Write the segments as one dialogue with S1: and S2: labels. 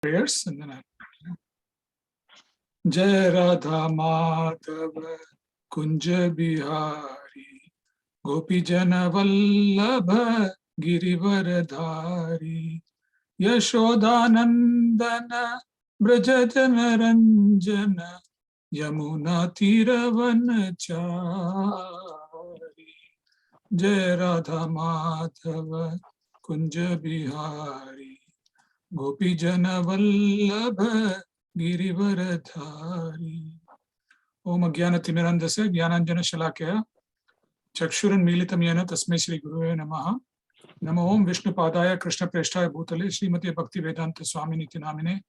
S1: prayers and then Jai Radha Madhava Kunja Bihari Gopi Jana Vallabha Girivaradhari Yashodanandana Brajajana Ranjana Yamuna Tiravanachari Jai Radha Madhava Kunja Bihari Gopi Jana Vallabha Girivaradhari. Om Ajnanatimirandasya Jnananjana Shalakaya Chakshuranmilitam Yena Tasmai Shri Gurave Namaha. Namo Om Vishnu Padaya Krishna Preshtaya Bhutale Srimati Bhakti Vedanta Swamini Namine.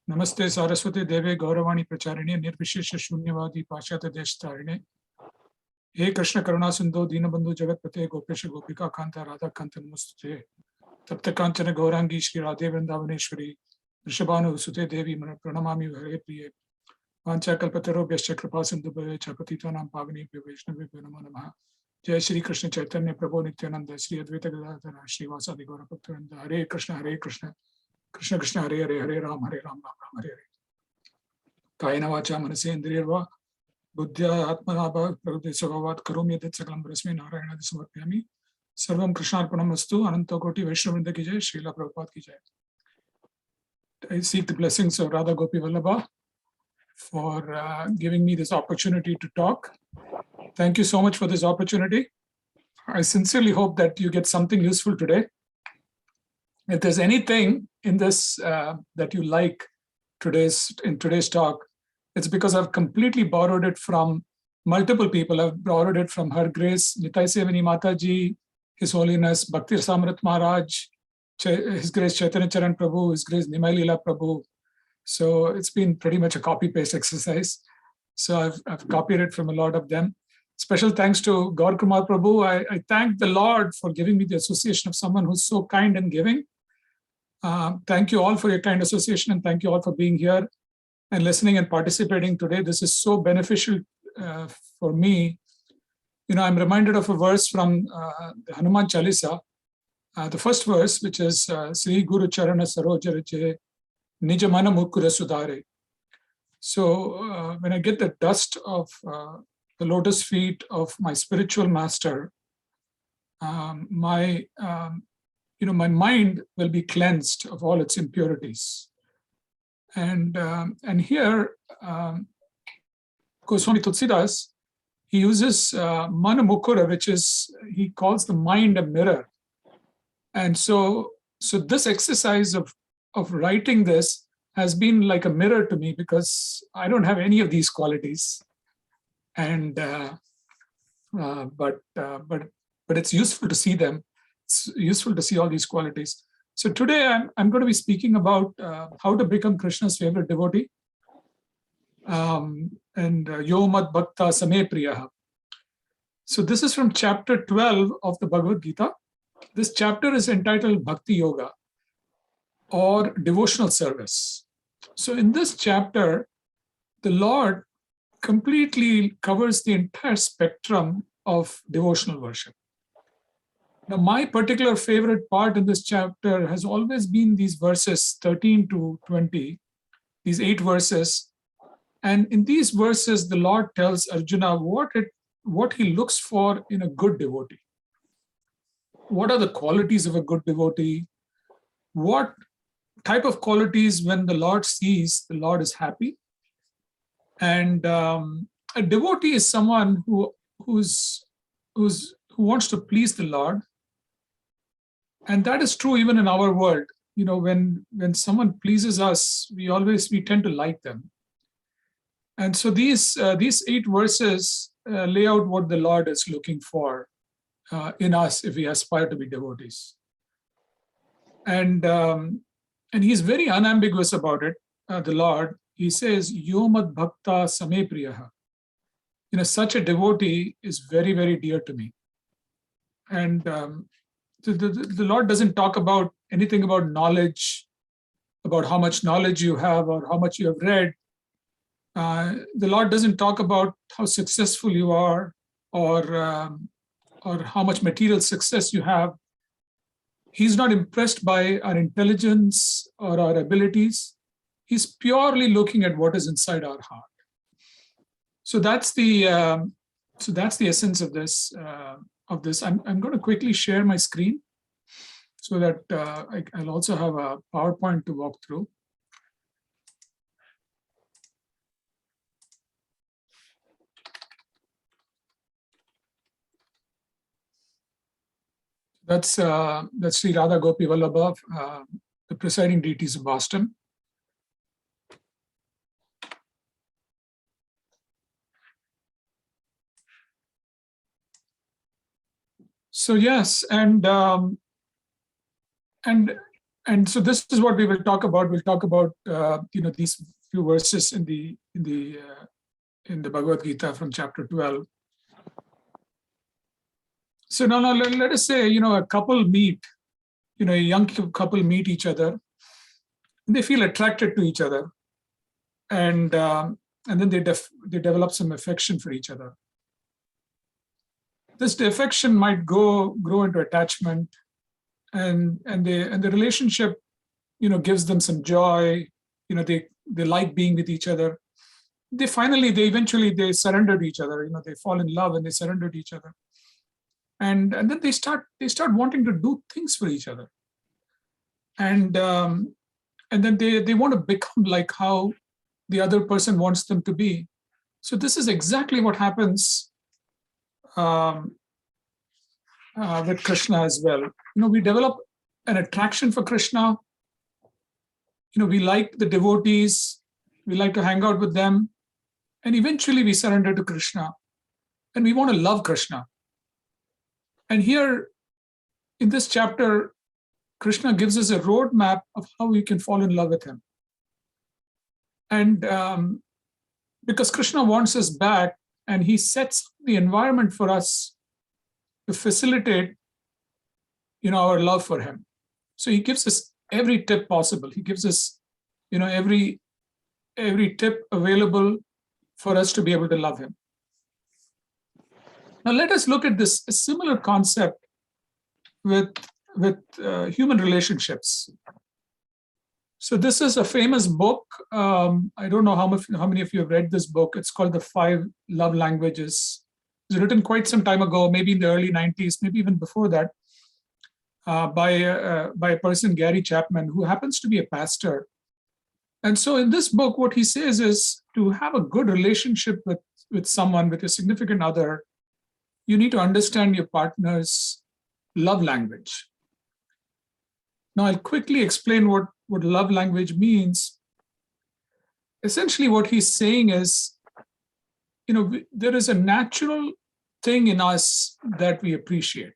S1: Namaste Saraswati Deve Gauravani Pracharini Nirvishesha Shunyavadi Pashata Deshtarine. He Krishna Karuna Sindhu Dinabandhu Jagatpate Gopesha Gopika Kanta Radha Kanta Namostute. Tapta Kanchana Gaurangi Shri Radhe Vrindavaneshwari Rishabhanu Sute Devi Pranamami Hare Priye Vancha Kalpataro Vyascha Kripa Sindhu Bhave Patitanam Pavani Vaishnavi Namo Namaha. Jai Shri Krishna Chaitanya Prabhu Nityananda Shri Advaita Gadadhara Shri Vasadi Gaura Bhaktivinoda Hare Krishna Krishna Krishna Hare Hare Hare Ram Ram Ram Hare Hare. Kayena Vacha Manase Indriyarva Buddhya Atmanabha Prabhudesavat Karomi Yadat Sakalam Brasmi Narayana Samarpyami Sarvam Krishnarpanam Astu Ananta Koti Vaishnavrinda Ki Jai Srila Prabhupada Ki Jai. I seek the blessings of Radha Gopi Vallabha for giving me this opportunity to talk. Thank you so much for this opportunity. I sincerely hope that you get something useful today. If there's anything in this that you like in today's talk, it's because I've completely borrowed it from multiple people. I've borrowed it from Her Grace Nitai Sevani Mataji, His Holiness Bhakti Samrat Maharaj, His Grace Chaitanya Charan Prabhu, His Grace Nimai Leela Prabhu. So it's been pretty much a copy-paste exercise. So I've copied it from a lot of them. Special thanks to Gaur Kumar Prabhu. I thank the Lord for giving me the association of someone who's so kind and giving. Thank you all for your kind association, and thank you all for being here and listening and participating today. This is so beneficial for me. You know, I'm reminded of a verse from the Hanuman Chalisa, the first verse, which is Sri Guru Charana Sarojarache Nija Mana Mukura Sudare. So when I get the dust of the lotus feet of my spiritual master, my mind will be cleansed of all its impurities. And here, Goswami Tulsidas, he uses Mana Mukura, which is, he calls the mind a mirror. And so this exercise of writing this has been like a mirror to me, because I don't have any of these qualities. And but it's useful to see them. It's useful to see all these qualities. So today I'm going to be speaking about how to become Krishna's favorite devotee. And Yo Mad Bhakta Same Priyaha. So this is from chapter 12 of the Bhagavad Gita. This chapter is entitled Bhakti Yoga, or devotional service. So in this chapter, the Lord completely covers the entire spectrum of devotional worship. Now, my particular favorite part in this chapter has always been these verses 13 to 20, these 8 verses. And in these verses, the Lord tells Arjuna what he looks for in a good devotee. What are the qualities of a good devotee? What type of qualities, when the Lord sees, the Lord is happy? And a devotee is someone who wants to please the Lord. And that is true even in our world. You know, when someone pleases us, we tend to like them. And so these 8 verses lay out what the Lord is looking for in us if we aspire to be devotees. And he's very unambiguous about it, the Lord. He says, Yo Mad Bhakta Same Priyaha. You know, such a devotee is very, very dear to me. And the Lord doesn't talk about anything about knowledge, about how much knowledge you have or how much you have read. The Lord doesn't talk about how successful you are or how much material success you have. He's not impressed by our intelligence or our abilities. He's purely looking at what is inside our heart. So that's the essence of this. I'm going to quickly share my screen so that I'll also have a PowerPoint to walk through. That's Sri Radha Gopi Vallabha, the presiding deities of Boston. So yes, and so this is what we will talk about. We'll talk about these few verses in the Bhagavad Gita from chapter 12. So now let us say a couple meet, a young couple meet each other, and they feel attracted to each other, and then they develop some affection for each other. This affection might grow into attachment, and the relationship, gives them some joy. They like being with each other. They eventually surrender to each other. They fall in love and they surrender to each other, and then they start wanting to do things for each other, and then they want to become like how the other person wants them to be. So this is exactly what happens with Krishna as well. We develop an attraction for Krishna. We like the devotees, we like to hang out with them, and eventually we surrender to Krishna, and we want to love Krishna. And here in this chapter, Krishna gives us a roadmap of how we can fall in love with him. And because Krishna wants us back, and he sets the environment for us to facilitate, our love for him. So he gives us every tip possible. He gives us, every tip available for us to be able to love him. Now let us look at this similar concept with human relationships. So this is a famous book. I don't know how many of you have read this book. It's called The 5 Love Languages. It was written quite some time ago, maybe in the early 90s, maybe even before that, by a person, Gary Chapman, who happens to be a pastor. And so in this book, what he says is, to have a good relationship with someone, with a significant other, you need to understand your partner's love language. Now I'll quickly explain what love language means. Essentially what he's saying is, there is a natural thing in us that we appreciate.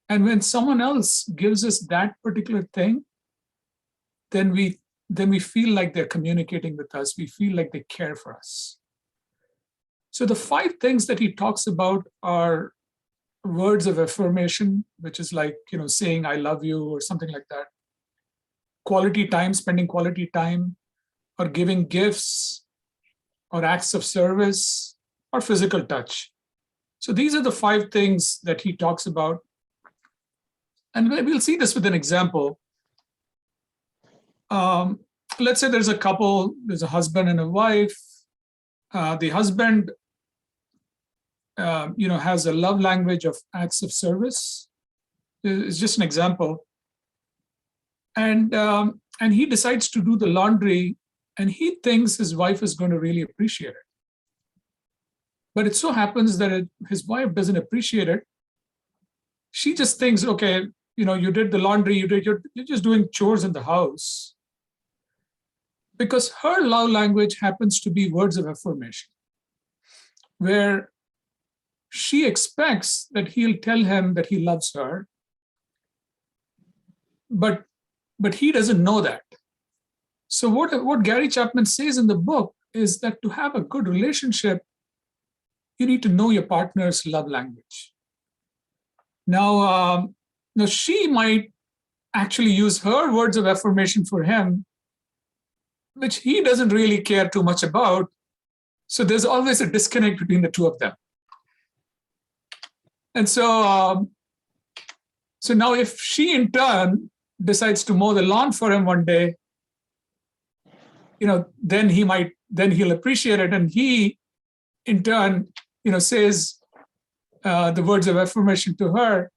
S1: And when someone else gives us that particular thing, then we feel like they're communicating with us. We feel like they care for us. So the 5 things that he talks about are words of affirmation, which is like, saying I love you or something like that. Quality time, spending quality time, or giving gifts, or acts of service, or physical touch. So these are the 5 things that he talks about. And we'll see this with an example. Let's say there's a couple, there's a husband and a wife. The husband, has a love language of acts of service. It's just an example. And he decides to do the laundry, and he thinks his wife is going to really appreciate it. But it so happens that his wife doesn't appreciate it. She just thinks, okay, you did the laundry, you're just doing chores in the house. Because her love language happens to be words of affirmation, where she expects that he'll tell him that he loves her, but he doesn't know that. So what Gary Chapman says in the book is that to have a good relationship, you need to know your partner's love language. Now she might actually use her words of affirmation for him, which he doesn't really care too much about. So there's always a disconnect between the two of them. And so now if she in turn decides to mow the lawn for him one day, then he'll appreciate it, and he in turn says the words of affirmation to her,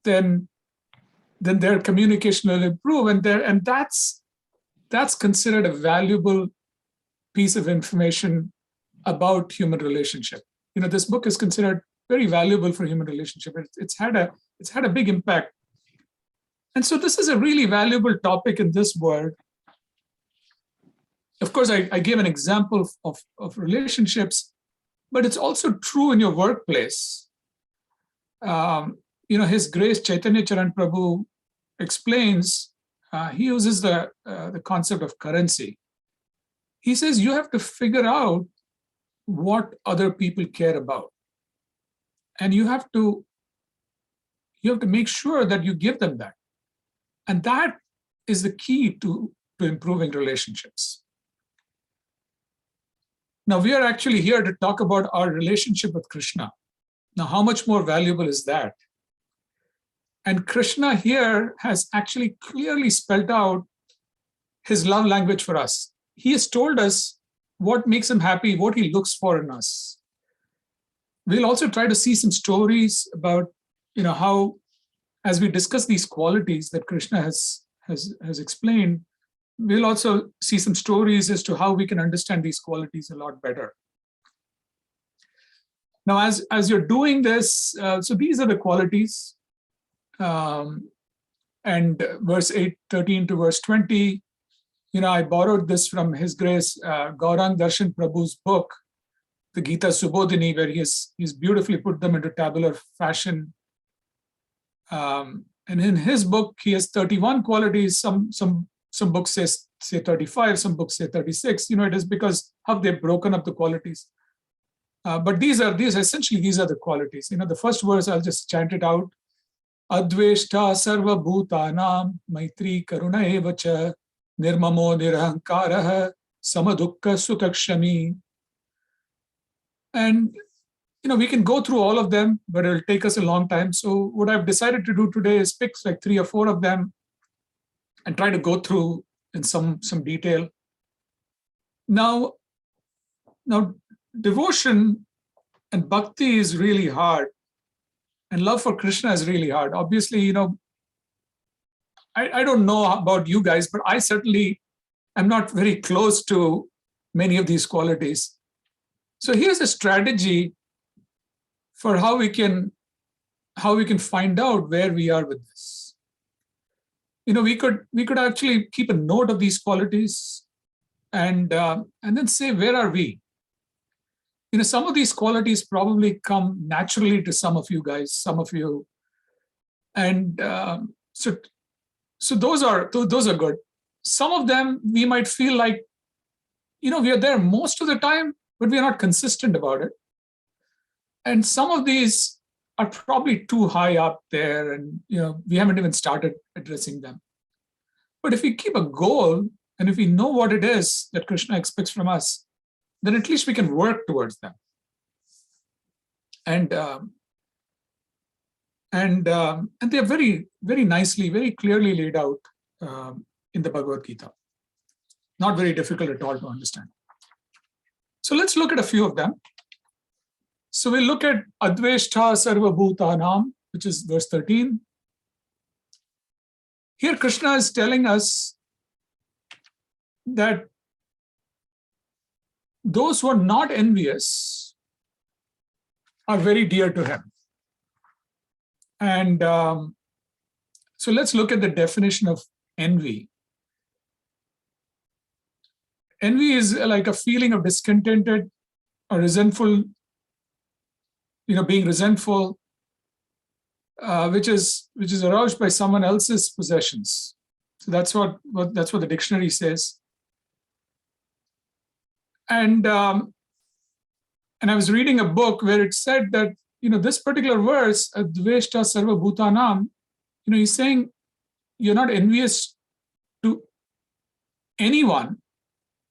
S1: then their communication will improve, and that's considered a valuable piece of information about human relationship. This book is considered very valuable for human relationship. It's had a big impact. And so this is a really valuable topic in this world. Of course, I gave an example of relationships, but it's also true in your workplace. His Grace Chaitanya Charan Prabhu explains, he uses the concept of currency. He says you have to figure out what other people care about. And you have to make sure that you give them that. And that is the key to improving relationships. Now, we are actually here to talk about our relationship with Krishna. Now, how much more valuable is that? And Krishna here has actually clearly spelled out his love language for us. He has told us what makes him happy, what he looks for in us. We'll also try to see some stories about, how, as we discuss these qualities that Krishna has explained, we'll also see some stories as to how we can understand these qualities a lot better. Now, as you're doing this, so these are the qualities. And verse 13 to verse 20, I borrowed this from His Grace Gaurang Darshan Prabhu's book, the Gita Subodhini, where he's beautifully put them into tabular fashion. And in his book, he has 31 qualities. Some books say 35, some books say 36. It is because how they've broken up the qualities. But these are the qualities. The first verse, I'll just chant it out. Adveshta sarva bhutanam maitri karuna evacha nirmamo nirahankaraha samadukka sutakshami. And we can go through all of them, but it'll take us a long time. So what I've decided to do today is pick like 3 or 4 of them and try to go through in some detail. Now, devotion and bhakti is really hard, and love for Krishna is really hard. Obviously, I don't know about you guys, but I certainly am not very close to many of these qualities. So here's a strategy for how we can find out where we are with this. We could actually keep a note of these qualities and then say, where are we? Some of these qualities probably come naturally to some of you guys, some of you, and so those are good. Some of them we might feel like, we are there most of the time, but we are not consistent about it. And some of these are probably too high up there, and we haven't even started addressing them. But if we keep a goal, and if we know what it is that Krishna expects from us, then at least we can work towards them. And they are very, very nicely, very clearly laid out in the Bhagavad Gita. Not very difficult at all to understand. So let's look at a few of them. So we'll look at Adveshta Sarva Bhutanam, which is verse 13. Here Krishna is telling us that those who are not envious are very dear to him. And so let's look at the definition of envy. Envy is like a feeling of discontented or resentful, being resentful, which is aroused by someone else's possessions. So that's what the dictionary says. And I was reading a book where it said that this particular verse, Adveshta Sarva Bhutanam, he's saying you're not envious to anyone,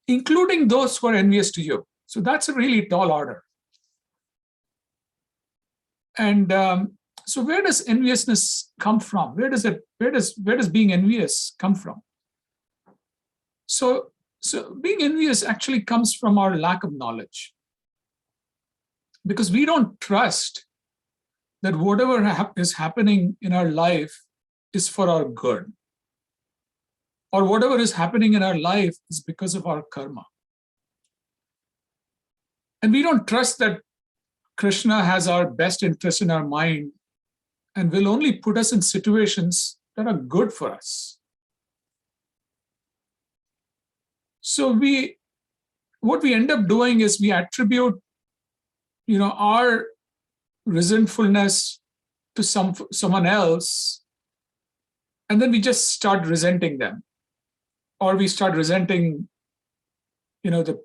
S1: including those who are envious to you. So that's a really tall order. And so where does enviousness come from? Where does being envious come from? So So being envious actually comes from our lack of knowledge, because we don't trust that whatever is happening in our life is for our good, or whatever is happening in our life is because of our karma. And we don't trust that Krishna has our best interest in our mind and will only put us in situations that are good for us. So what we end up doing is we attribute, our resentfulness to someone else, and then we just start resenting them, or we start resenting, the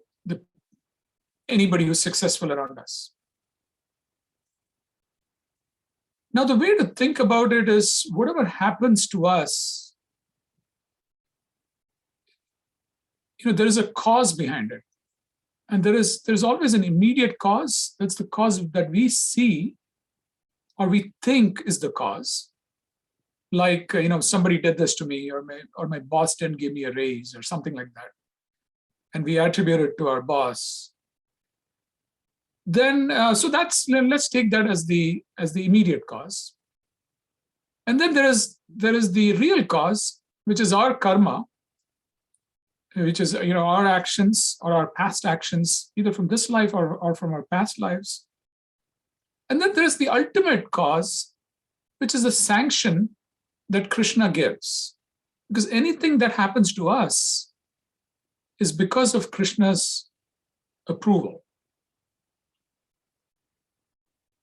S1: anybody who's successful around us. Now, the way to think about it is whatever happens to us, there is a cause behind it. And there's always an immediate cause. That's the cause that we see or we think is the cause. Like, somebody did this to me, or my boss didn't give me a raise or something like that. And we attribute it to our boss. Then, let's take that as the immediate cause. And then there is the real cause, which is our karma, which is our actions or our past actions, either from this life or from our past lives. And then there's the ultimate cause, which is the sanction that Krishna gives. Because anything that happens to us is because of Krishna's approval.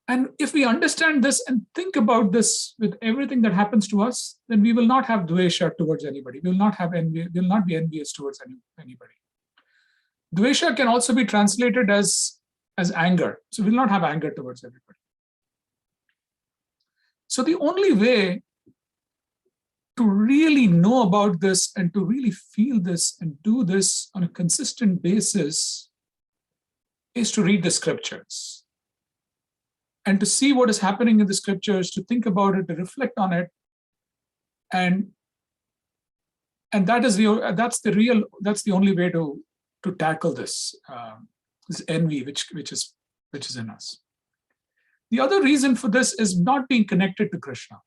S1: And if we understand this and think about this with everything that happens to us, then we will not have dvesha towards anybody. We will not have envy. We will not be envious towards anybody. Dvesha can also be translated as anger. So we will not have anger towards everybody. So the only way to really know about this and to really feel this and do this on a consistent basis is to read the scriptures. And to see what is happening in the scriptures, to think about it, to reflect on it, and that's the only way to tackle this envy which is in us. The other reason for this is not being connected to Krishna.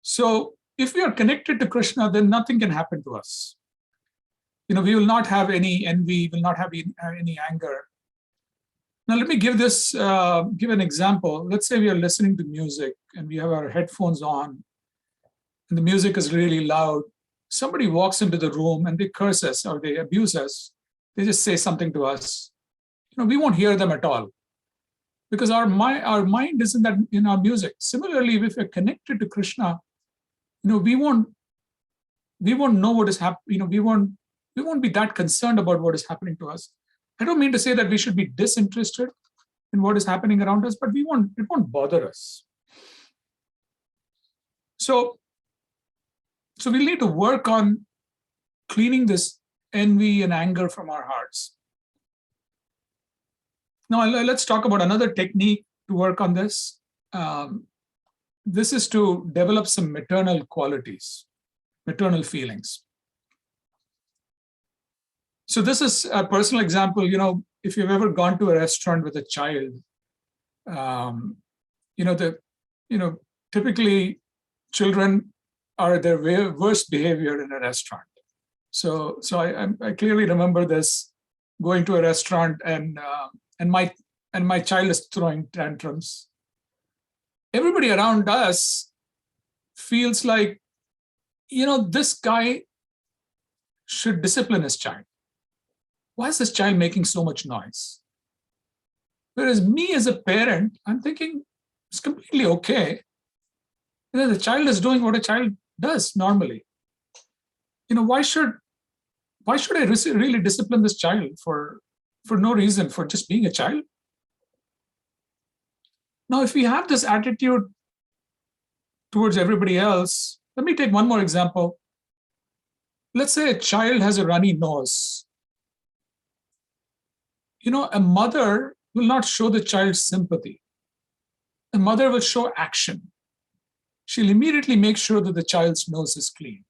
S1: So if we are connected to Krishna, then nothing can happen to us. We will not have any envy, will not have any anger. Now, let me give an example. Let's say we are listening to music and we have our headphones on and the music is really loud. Somebody walks into the room and they curse us or they abuse us. They just say something to us. We won't hear them at all because our mind isn't that in our music. Similarly, if we're connected to Krishna, we won't know what is happening. We won't be that concerned about what is happening to us. I don't mean to say that we should be disinterested in what is happening around us, but it won't bother us. So we'll need to work on cleaning this envy and anger from our hearts. Now, let's talk about another technique to work on this. This is to develop some maternal qualities, maternal feelings. So this is a personal example. If you've ever gone to a restaurant with a child, typically children are their worst behavior in a restaurant. So I clearly remember this, going to a restaurant and my child is throwing tantrums. Everybody around us feels like, this guy should discipline his child. Why is this child making so much noise? Whereas me as a parent, I'm thinking it's completely okay. The child is doing what a child does normally. Why should I really discipline this child for no reason, for just being a child? Now, if we have this attitude towards everybody else, let me take one more example. Let's say a child has a runny nose. A mother will not show the child sympathy. A mother will show action. She'll immediately make sure that the child's nose is clean.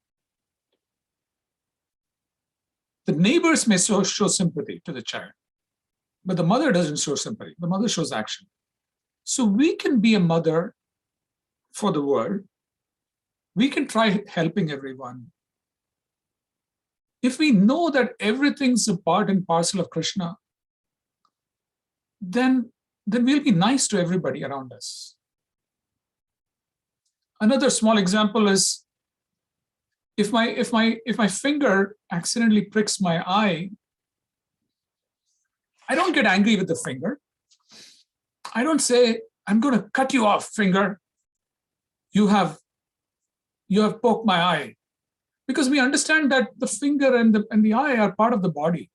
S1: The neighbors may show sympathy to the child, but the mother doesn't show sympathy. The mother shows action. So we can be a mother for the world. We can try helping everyone. If we know that everything's a part and parcel of Krishna, then we'll be nice to everybody around us. Another small example is if my finger accidentally pricks my eye, I don't get angry with the finger. I don't say, I'm going to cut you off, finger. You have poked my eye. Because we understand that the finger and the eye are part of the body.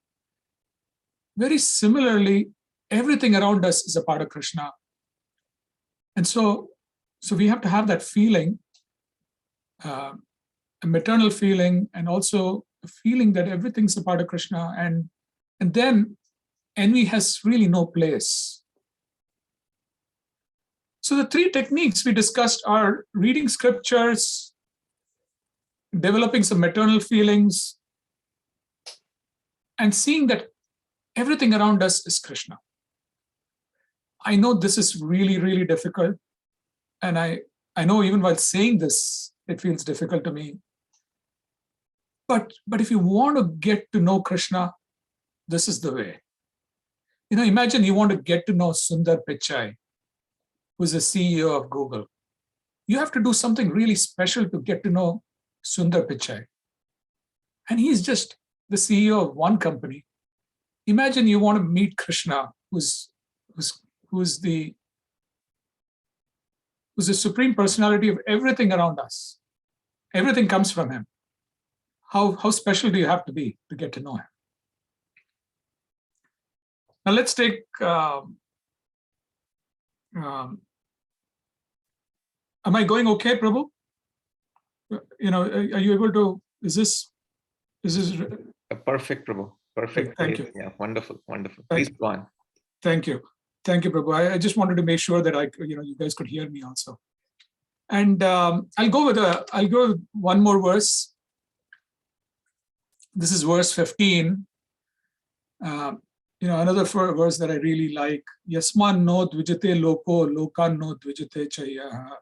S1: Very similarly, everything around us is a part of Krishna. And so we have to have that feeling, a maternal feeling, and also a feeling that everything's a part of Krishna. And then envy has really no place. So the three techniques we discussed are reading scriptures, developing some maternal feelings, and seeing that everything around us is Krishna. I know this is really, really difficult. And I know even while saying this, it feels difficult to me. But if you want to get to know Krishna, this is the way. Imagine you want to get to know Sundar Pichai, who's the CEO of Google. You have to do something really special to get to know Sundar Pichai. And he's just the CEO of one company. Imagine you want to meet Krishna, who's the supreme personality of everything around us. Everything comes from him. How special do you have to be to get to know him? Now let's take, am I going okay, Prabhu? Are you able to, is this?
S2: Perfect, Prabhu. Perfect.
S1: Thank you.
S2: Yeah, wonderful. Please go on.
S1: Thank you, Prabhu. I just wanted to make sure that you guys could hear me also. And I'll go with one more verse. This is verse 15. Another verse that I really like. Yasman no dvijate loko, lokan no dvijate chaya.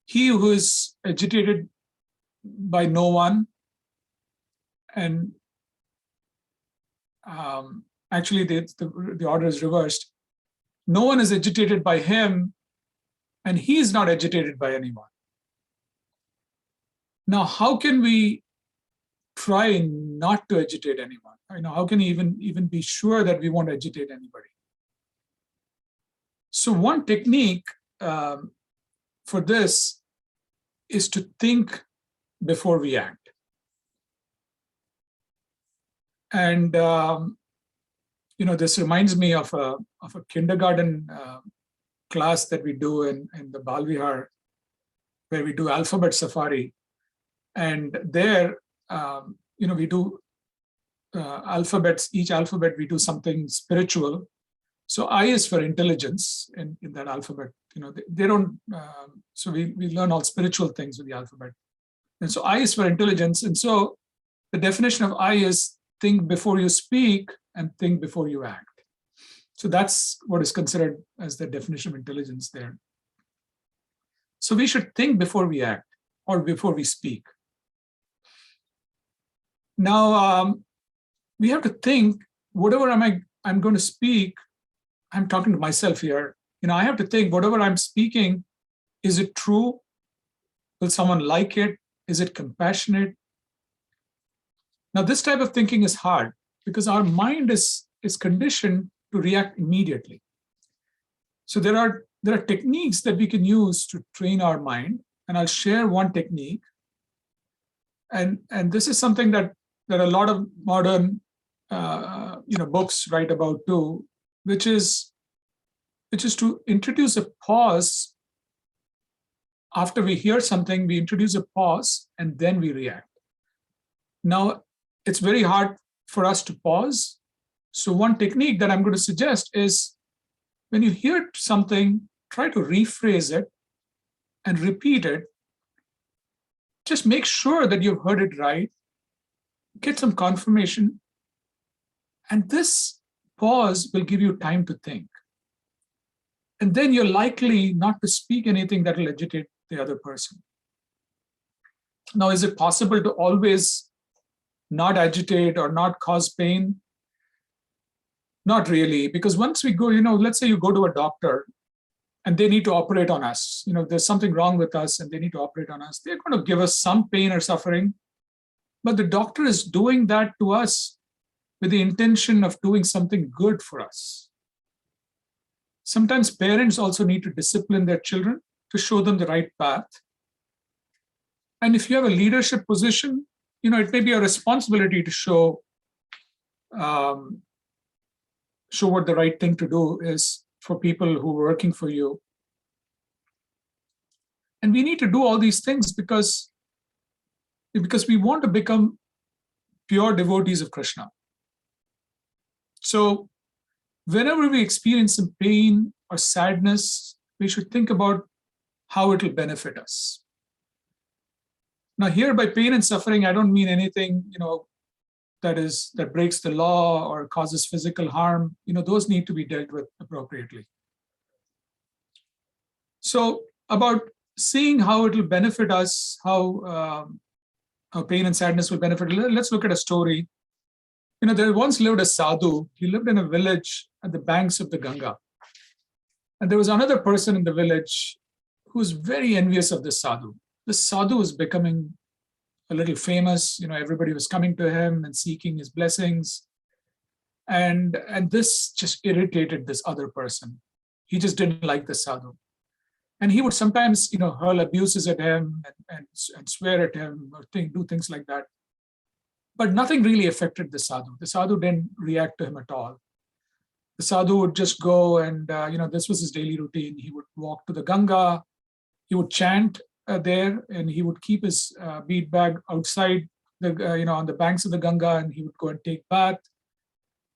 S1: He who is agitated by no one, and actually the order is reversed. No one is agitated by him, and he is not agitated by anyone. Now, how can we try not to agitate anyone? How can we even be sure that we won't agitate anybody? So one technique for this is to think before we act. And this reminds me of a kindergarten class that we do in the Bal Vihar, where we do alphabet safari. And there, we do alphabets. Each alphabet we do something spiritual. So I is for intelligence in that alphabet. They don't. So we learn all spiritual things with the alphabet. And so I is for intelligence. And so the definition of I is think before you speak and think before you act. So that's what is considered as the definition of intelligence there. So we should think before we act or before we speak. Now, we have to think, whatever I'm going to speak, I'm talking to myself here. I have to think, whatever I'm speaking, is it true? Will someone like it? Is it compassionate? Now, this type of thinking is hard because our mind is conditioned to react immediately. So there are techniques that we can use to train our mind, and I'll share one technique. And this is something that a lot of modern books write about too, which is to introduce a pause. After we hear something, we introduce a pause and then we react. Now, it's very hard for us to pause. So one technique that I'm going to suggest is when you hear something, try to rephrase it and repeat it. Just make sure that you've heard it right. get some confirmation, and this pause will give you time to think. And then you're likely not to speak anything that will agitate the other person. Now, is it possible to always not agitate or not cause pain? Not really, because once we go, let's say you go to a doctor and they need to operate on us. There's something wrong with us and they need to operate on us. They're going to give us some pain or suffering, but the doctor is doing that to us with the intention of doing something good for us. Sometimes parents also need to discipline their children to show them the right path. And if you have a leadership position, it may be a responsibility to show what the right thing to do is for people who are working for you. And we need to do all these things because we want to become pure devotees of Krishna. So whenever we experience some pain or sadness, we should think about how it will benefit us. Now, here by pain and suffering, I don't mean anything, that breaks the law or causes physical harm. Those need to be dealt with appropriately. So about seeing how it will benefit us, how pain and sadness will benefit, let's look at a story. There once lived a sadhu. He lived in a village at the banks of the Ganga. And there was another person in the village who was very envious of this sadhu. This sadhu was becoming a little famous. Everybody was coming to him and seeking his blessings. And this just irritated this other person. He just didn't like the sadhu. And he would sometimes, hurl abuses at him and swear at him or do things like that. But nothing really affected the sadhu. The sadhu didn't react to him at all. The sadhu would just go and, this was his daily routine. He would walk to the Ganga, he would chant there, and he would keep his bead bag outside on the banks of the Ganga, and he would go and take bath.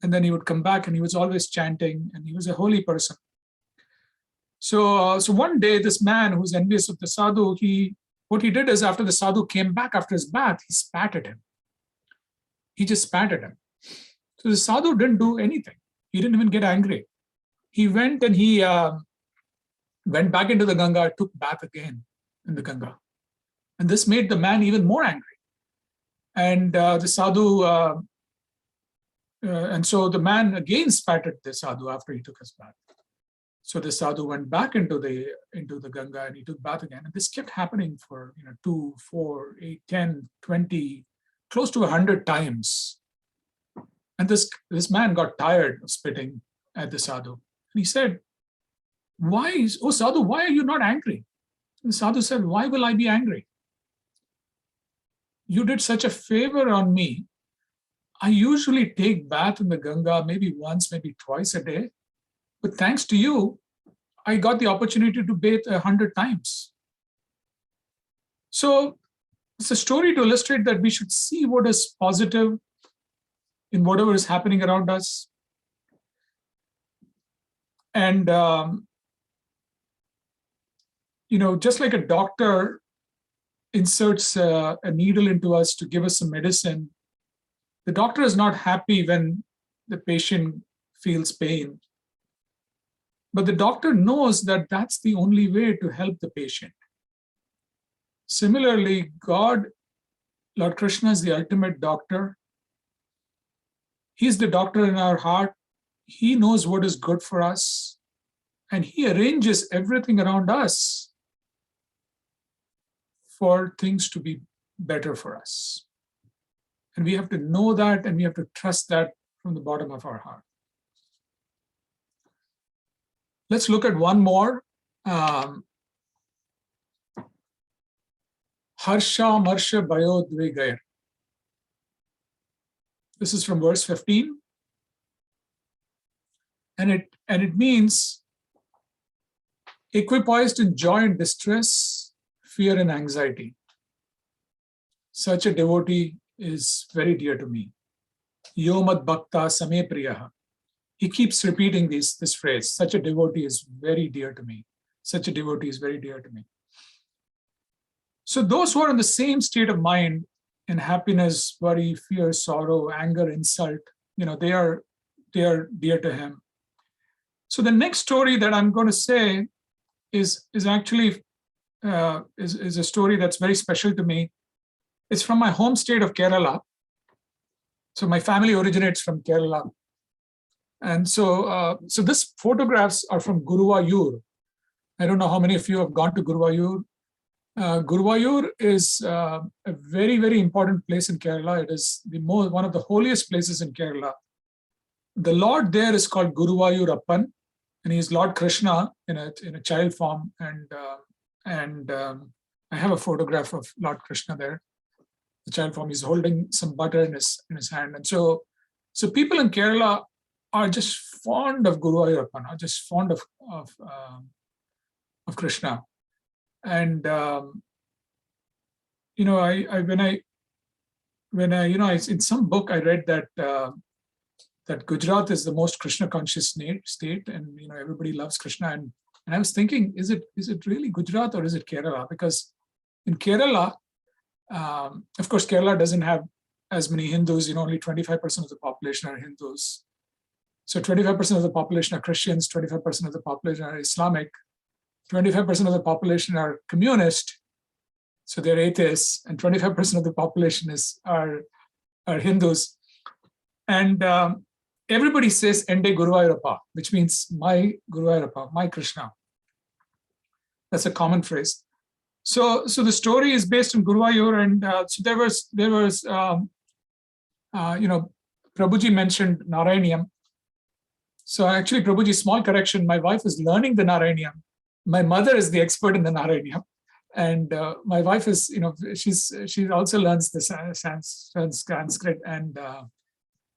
S1: And then he would come back and he was always chanting, and he was a holy person. So one day, this man who's envious of the sadhu, what he did is after the sadhu came back after his bath, he spat at him. He just spat at him. So the sadhu didn't do anything. He didn't even get angry. He went and he went back into the Ganga, took bath again in the Ganga. And this made the man even more angry. And the sadhu, and so the man again spat at the sadhu after he took his bath. So the sadhu went back into the Ganga and he took bath again. And this kept happening for 2, 4, 8, 10, 20, close to 100 times. And this man got tired of spitting at the sadhu. And he said, oh sadhu, why are you not angry? And the sadhu said, why will I be angry? You did such a favor on me. I usually take bath in the Ganga maybe once, maybe twice a day. But thanks to you, I got the opportunity to bathe 100 times. So it's a story to illustrate that we should see what is positive in whatever is happening around us. And, just like a doctor inserts a needle into us to give us some medicine, the doctor is not happy when the patient feels pain. But the doctor knows that that's the only way to help the patient. Similarly, God, Lord Krishna, is the ultimate doctor. He's the doctor in our heart. He knows what is good for us. And he arranges everything around us for things to be better for us. And we have to know that, and we have to trust that from the bottom of our heart. Let's look at one more. Harsha Marsha Bayo Dvegayar. This is from verse 15. And it means equipoised in joy and distress, fear and anxiety. Such a devotee is very dear to me. Yomad Bhakta Same Priyaha. He keeps repeating this phrase, such a devotee is very dear to me. Such a devotee is very dear to me. So those who are in the same state of mind in happiness, worry, fear, sorrow, anger, insult. They are dear to him. So the next story that I'm going to say is actually is a story that's very special to me. It's from my home state of Kerala. So my family originates from Kerala. And so these photographs are from Guruvayur. I don't know how many of you have gone to Guruvayur. Guruvayur is a very, very important place in Kerala. It is one of the holiest places in Kerala. The Lord there is called Guruvayur Appan, and he is Lord Krishna in a child form. And I have a photograph of Lord Krishna there. The child form, he's holding some butter in his hand. And so people in Kerala are just fond of Guruvayur Appan, are just fond of Krishna. And when I in some book I read that Gujarat is the most Krishna conscious state, and everybody loves Krishna. And I was thinking, is it really Gujarat or is it Kerala? Because in Kerala, of course, Kerala doesn't have as many Hindus. Only 25% of the population are Hindus. So 25% of the population are Christians, 25% of the population are Islamic, 25% of the population are communist, so they're atheists, and 25% of the population are Hindus. And everybody says Ende Guruvayurappa, which means my Guruvayurappa, my Krishna. That's a common phrase. So the story is based on Guruvayur, and so there was Prabhuji mentioned Narayaniam. So actually, Prabhuji, small correction, my wife is learning the Narayaniam. My mother is the expert in the Narayaniam, and my wife is, she also learns the Sanskrit and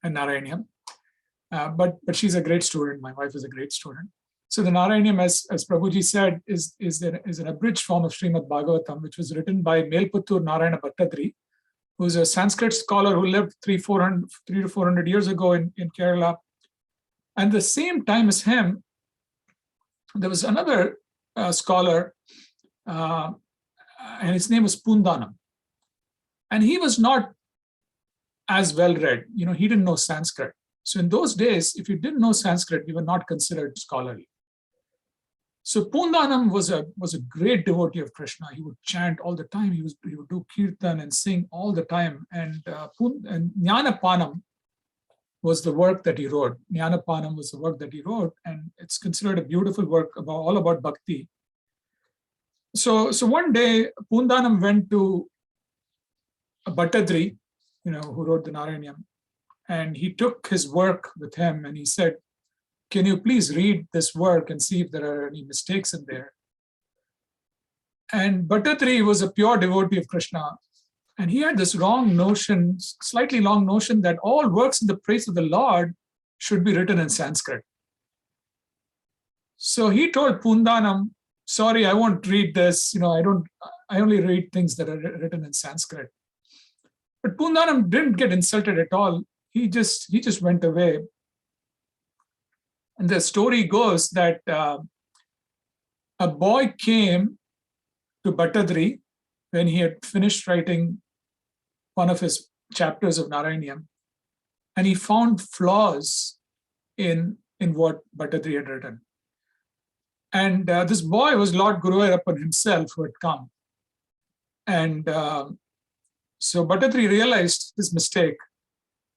S1: Narayaniam. But she's a great student. My wife is a great student. So the Narayaniam, as Prabhuji said, is an abridged form of Srimad Bhagavatam, which was written by Melputtur Narayana Bhattadri, who's a Sanskrit scholar who lived 300 to 400 years ago in Kerala. And the same time as him, there was another scholar, and his name was Pundanam. And he was not as well read. He didn't know Sanskrit. So in those days, if you didn't know Sanskrit, you were not considered scholarly. So Pundanam was a great devotee of Krishna. He would chant all the time. He would do kirtan and sing all the time. And Jnanapanam was the work that he wrote. Jnanapanam was the work that he wrote, and it's considered a beautiful work all about bhakti. So one day, Pundanam went to Bhattadri, who wrote the Narayaniam, and he took his work with him, and he said, "Can you please read this work and see if there are any mistakes in there?" And Bhattadri was a pure devotee of Krishna, and he had this slightly wrong notion that all works in the praise of the Lord should be written in Sanskrit. So he told Pundanam, "Sorry, I won't read this. I only read things that are written in Sanskrit." But Pundanam didn't get insulted at all. He just went away. And the story goes that a boy came to Bhattadri when he had finished writing one of his chapters of Narayaniam, and he found flaws in what Bhattadri had written. And this boy was Lord Guruvayurappan himself who had come. And so Bhattadri realized his mistake,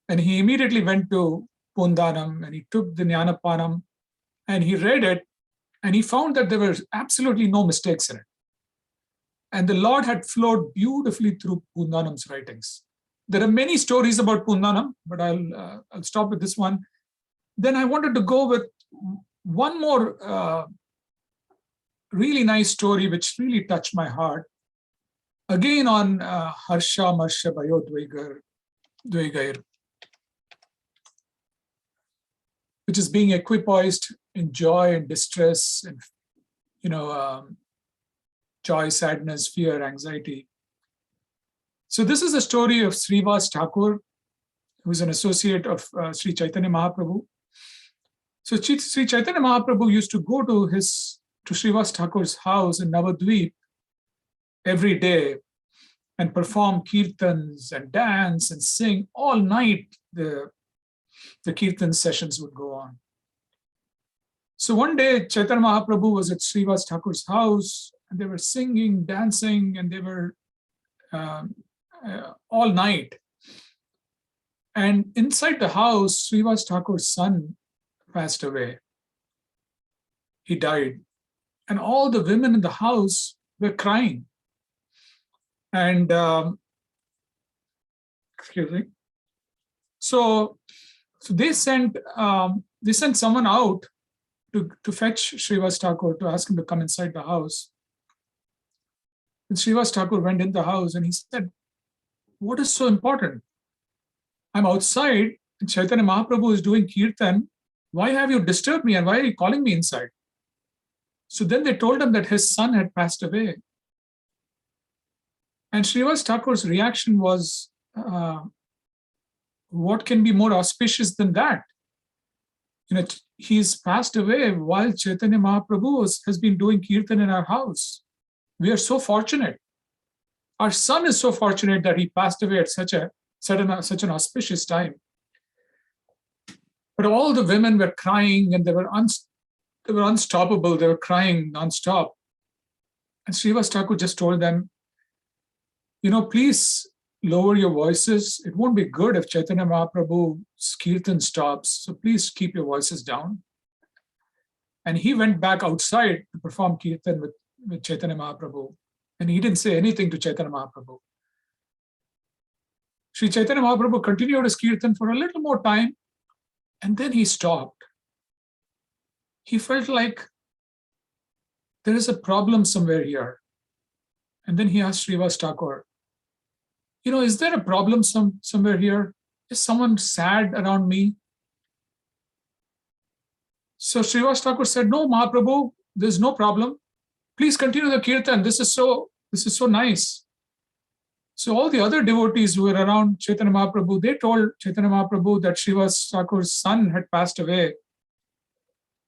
S1: and he immediately went to Pundanam, and he took the Jnanapanam, and he read it, and he found that there were absolutely no mistakes in it. And the Lord had flowed beautifully through Pundanam's writings. There are many stories about Pundanam, but I'll stop with this one. Then I wanted to go with one more really nice story, which really touched my heart. Again on Harsha Marsha Bhayo Dvaigair, which is being equipoised in joy and distress, and joy, sadness, fear, anxiety. So this is the story of Srivas Thakur, who is an associate of Sri Chaitanya Mahaprabhu. So Sri Chaitanya Mahaprabhu used to go to Srivas Thakur's house in Navadvip every day, and perform kirtans and dance and sing all night. The kirtan sessions would go on. So one day, Chaitanya Mahaprabhu was at Srivas Thakur's house, and they were singing, dancing, and they were all night. And inside the house, Srivas Thakur's son passed away. He died. And all the women in the house were crying. And, excuse me. So they sent someone out to fetch Srivas Thakur, to ask him to come inside the house. And Srivas Thakur went in the house and he said, "What is so important? I'm outside and Chaitanya Mahaprabhu is doing kirtan. Why have you disturbed me and why are you calling me inside?" So then they told him that his son had passed away. And Srivas Thakur's reaction was, what can be more auspicious than that? He's passed away while Chaitanya Mahaprabhu has been doing kirtan in our house. We are so fortunate. Our son is so fortunate that he passed away at such an auspicious time. But all the women were crying and they were unstoppable. They were crying nonstop. And Srivas Thakur just told them, please lower your voices. It won't be good if Chaitanya Mahaprabhu's kirtan stops. So please keep your voices down. And he went back outside to perform kirtan with Chaitanya Mahaprabhu. And he didn't say anything to Chaitanya Mahaprabhu. Sri Chaitanya Mahaprabhu continued his kirtan for a little more time. And then he stopped. He felt like there is a problem somewhere here. And then he asked Srivas Thakur, is there a problem somewhere here? Is someone sad around me? So Srivas Thakur said, "No, Mahaprabhu, there's no problem. Please continue the kirtan. This is so nice." So all the other devotees who were around Chaitanya Mahaprabhu, they told Chaitanya Mahaprabhu that Srivas Thakur's son had passed away.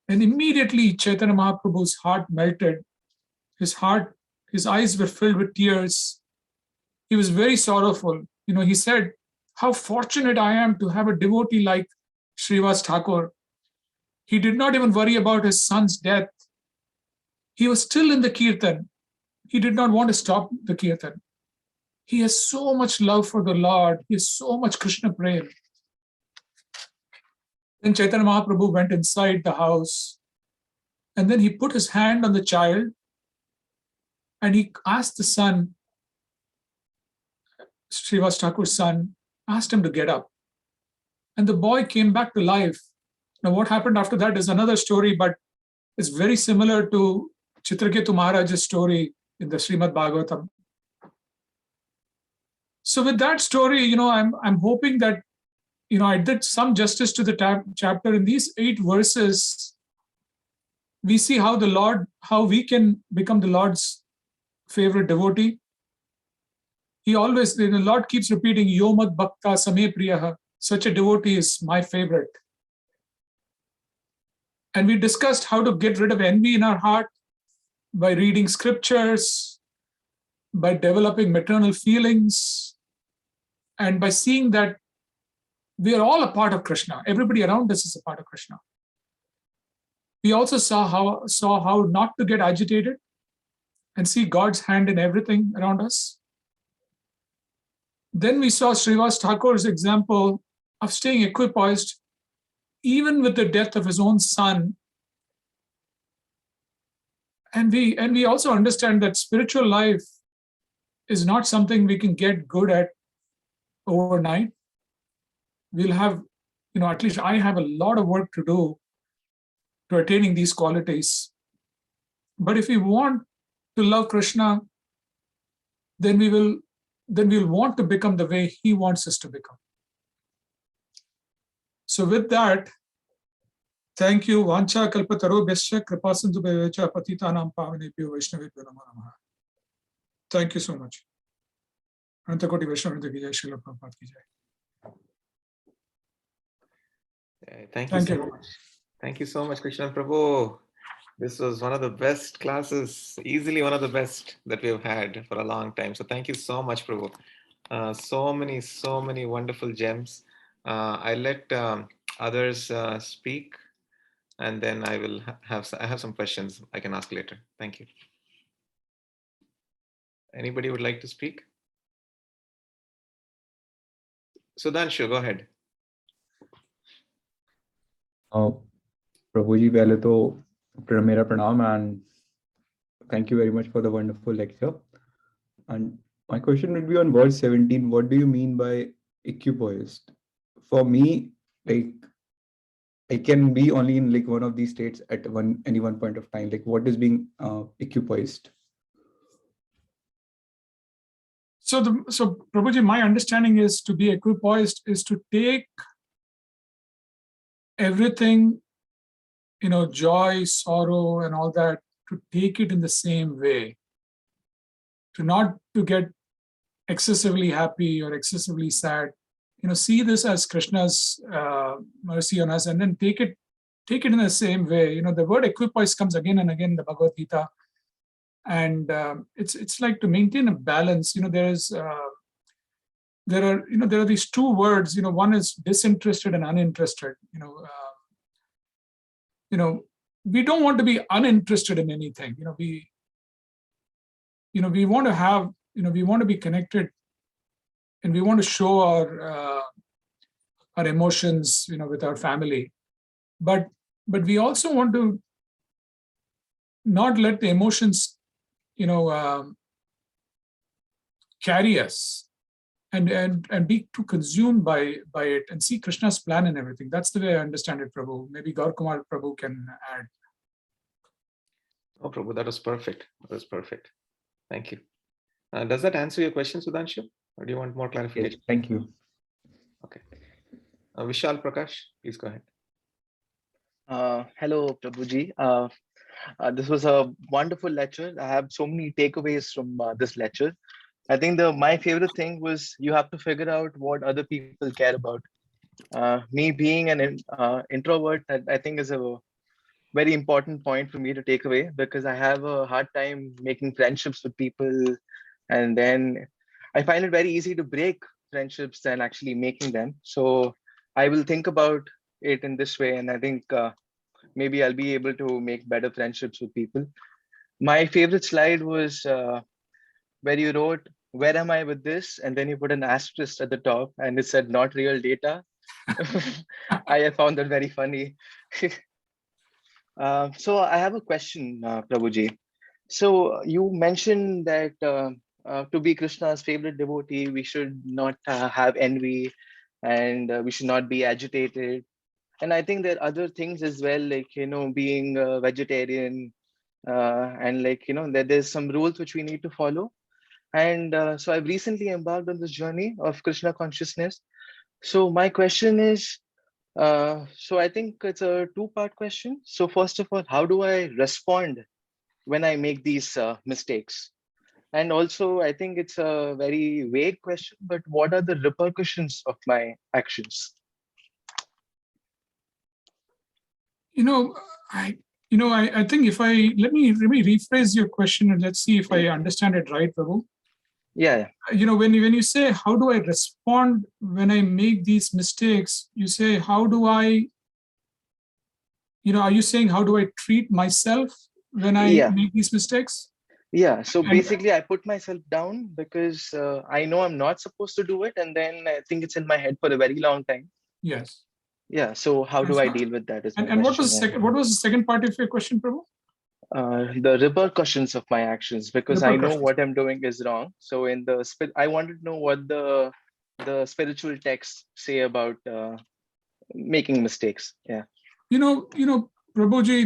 S1: And immediately Chaitanya Mahaprabhu's heart melted. His eyes were filled with tears. He was very sorrowful. He said, "How fortunate I am to have a devotee like Srivas Thakur." He did not even worry about his son's death. He was still in the kirtan. He did not want to stop the kirtan. He has so much love for the Lord. He has so much Krishna prema. Then Chaitanya Mahaprabhu went inside the house and then he put his hand on the child and he asked the son, Srivas Thakur's son, asked him to get up. And the boy came back to life. Now what happened after that is another story, but it's very similar to Chitraketu Maharaj's story in the Srimad Bhagavatam. So with that story, I'm hoping that, I did some justice to the chapter. In these 8 verses, we see how we can become the Lord's favorite devotee. The Lord keeps repeating, Yomad Bhakta Same Priyaha. Such a devotee is my favorite. And we discussed how to get rid of envy in our heart by reading scriptures, by developing maternal feelings, and by seeing that we are all a part of Krishna. Everybody around us is a part of Krishna. We also saw how not to get agitated and see God's hand in everything around us. Then we saw Srivas Thakur's example of staying equipoised even with the death of his own son. And we also understand that spiritual life is not something we can get good at overnight. We'll have, at least I have a lot of work to do to attaining these qualities. But if we want to love Krishna, then we'll want to become the way he wants us to become. So with that, thank you. Vancha kalpatarobhyasya kripasindubhyacha patitanam pavanebhyo vaishnavebhyo namo namaha. Thank you so much. Anantakoti Vaishnavendra ki jai, Srila Prabhupada ki jai.
S2: Thank you so much. Thank you so much, Krishna Prabhu. This was one of the best classes, easily one of the best that we've had for a long time. So thank you so much, Prabhu. So many wonderful gems. I let others speak, and then I will I have some questions I can ask later. Thank you. Anybody would like to speak? Sudhanshu, go ahead.
S3: प्रभु जी पहले तो मेरा प्रणाम and thank you very much for the wonderful lecture. And my question would be on verse 17. What do you mean by equipoised? For me, like I can be only in like one of these states at any one point of time. Like what is being equipoised?
S1: So Prabhuji, my understanding is to be equipoised is to take everything, joy, sorrow, and all that, to take it in the same way, to not to get excessively happy or excessively sad. See this as Krishna's mercy on us, and then take it in the same way. The word equipoise comes again and again in the Bhagavad Gita, and it's like to maintain a balance. There are these two words. One is disinterested and uninterested. We don't want to be uninterested in anything. We want to have, we want to be connected, and we want to show our emotions, with our family. But we also want to not let the emotions, carry us and be too consumed by it, and see Krishna's plan and everything. That's the way I understand it, Prabhu. Maybe Gaur Kumar Prabhu can add.
S2: Oh, Prabhu, that was perfect. That was perfect. Thank you. Does that answer your question, Sudhanshu? Or do you want more clarification?
S3: Yes, thank you.
S2: Okay. Vishal Prakash, please go ahead.
S4: Hello, Prabhuji. This was a wonderful lecture. I have so many takeaways from this lecture. I think my favorite thing was you have to figure out what other people care about. Me being an introvert, I think is a very important point for me to take away, because I have a hard time making friendships with people, and then I find it very easy to break friendships than actually making them. So I will think about it in this way, and I think maybe I'll be able to make better friendships with people. My favorite slide was where you wrote, "Where am I with this?" And then you put an asterisk at the top and it said, "Not real data." I found that very funny. So I have a question, Prabhuji. So you mentioned that to be Krishna's favorite devotee, we should not have envy, and we should not be agitated. And I think there are other things as well, like, being a vegetarian, and like, there's some rules which we need to follow. And so I've recently embarked on this journey of Krishna consciousness. So my question is, so I think it's a two-part question. So first of all, how do I respond when I make these mistakes? And also, I think it's a very vague question, but what are the repercussions of my actions?
S1: I think if let me rephrase your question, and let's see if I understand it right, Prabhu.
S4: Yeah.
S1: When you say, how do I respond when I make these mistakes, you say, how do I, are you saying, how do I treat myself when I make these mistakes?
S4: Yeah. So basically, I put myself down because I know I'm not supposed to do it. And then I think it's in my head for a very long time.
S1: Yes.
S4: Yeah. So how do I deal with that?
S1: And what was the second part of your question, Prabhu?
S4: The repercussions of my actions, because I know what I'm doing is wrong. So in the I wanted to know what the spiritual texts say about making mistakes. Yeah.
S1: Prabhuji,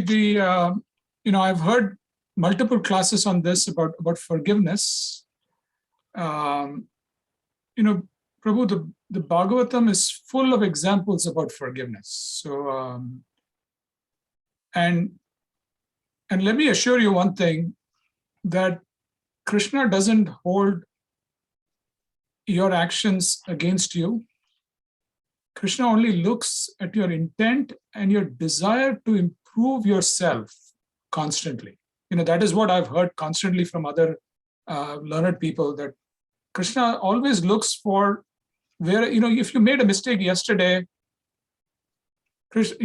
S1: I've heard multiple classes on this about forgiveness. Prabhu, the Bhagavatam is full of examples about forgiveness. So, and let me assure you one thing, that Krishna doesn't hold your actions against you. Krishna only looks at your intent and your desire to improve yourself. constantly. That is what I've heard constantly from other learned people, that Krishna always looks for where, if you made a mistake yesterday, Krishna,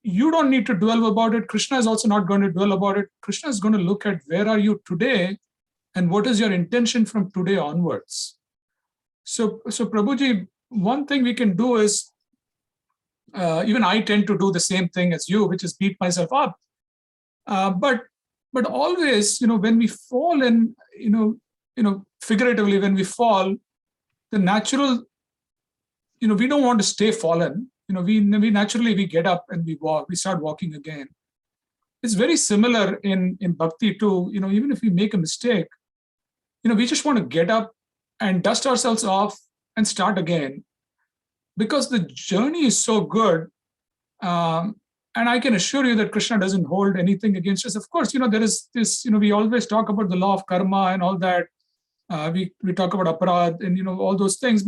S1: you don't need to dwell about it. Krishna is also not going to dwell about it. Krishna is going to look at where are you today and what is your intention from today onwards. So Prabhuji, one thing we can do is, even I tend to do the same thing as you, which is beat myself up. But always, when we fall in, figuratively, when we fall, the natural, we don't want to stay fallen. We naturally, we get up and we walk, we start walking again. It's very similar in bhakti too. Even if we make a mistake, we just want to get up and dust ourselves off and start again, because the journey is so good. And I can assure you that Krishna doesn't hold anything against us. Of course, there is this, we always talk about the law of karma and all that. We talk about aparad and, all those things.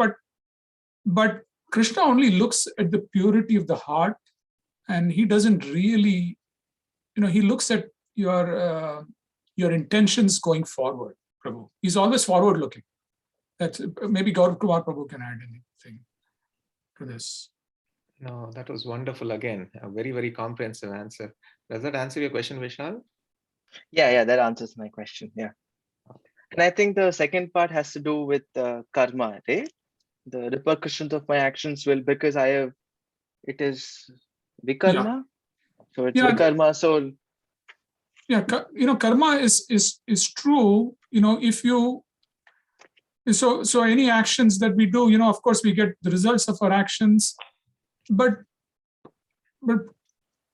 S1: But Krishna only looks at the purity of the heart, and he doesn't really, he looks at your intentions going forward, Prabhu. He's always forward looking. That's maybe Gaurav Kumar Prabhu can add anything to this.
S2: No, that was wonderful. Again, a very, very comprehensive answer. Does that answer your question, Vishal?
S4: Yeah, that answers my question. Yeah. And I think the second part has to do with karma, right? The repercussions of my actions will, because it is vikarma. So it's vikarma. So
S1: karma is true. If you, so any actions that we do, of course we get the results of our actions, but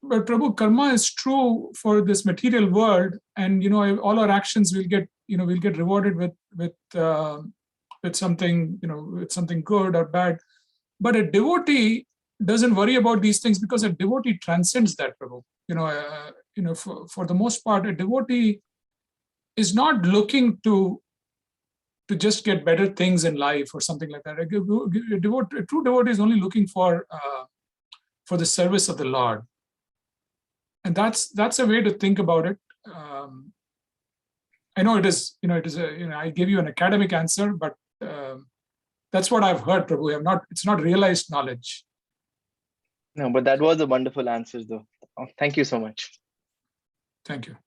S1: Prabhu, karma is true for this material world, and all our actions will get, we'll get rewarded with something, with something good or bad. But a devotee doesn't worry about these things, because a devotee transcends that, Prabhu. For the most part, a devotee is not looking to just get better things in life or something like that. A true devotee is only looking for the service of the Lord. And that's a way to think about it. I know it is, I gave you an academic answer, but that's what I've heard, Prabhu. It's not realized knowledge.
S4: No, but that was a wonderful answer, though. Oh, thank you so much.
S1: Thank you.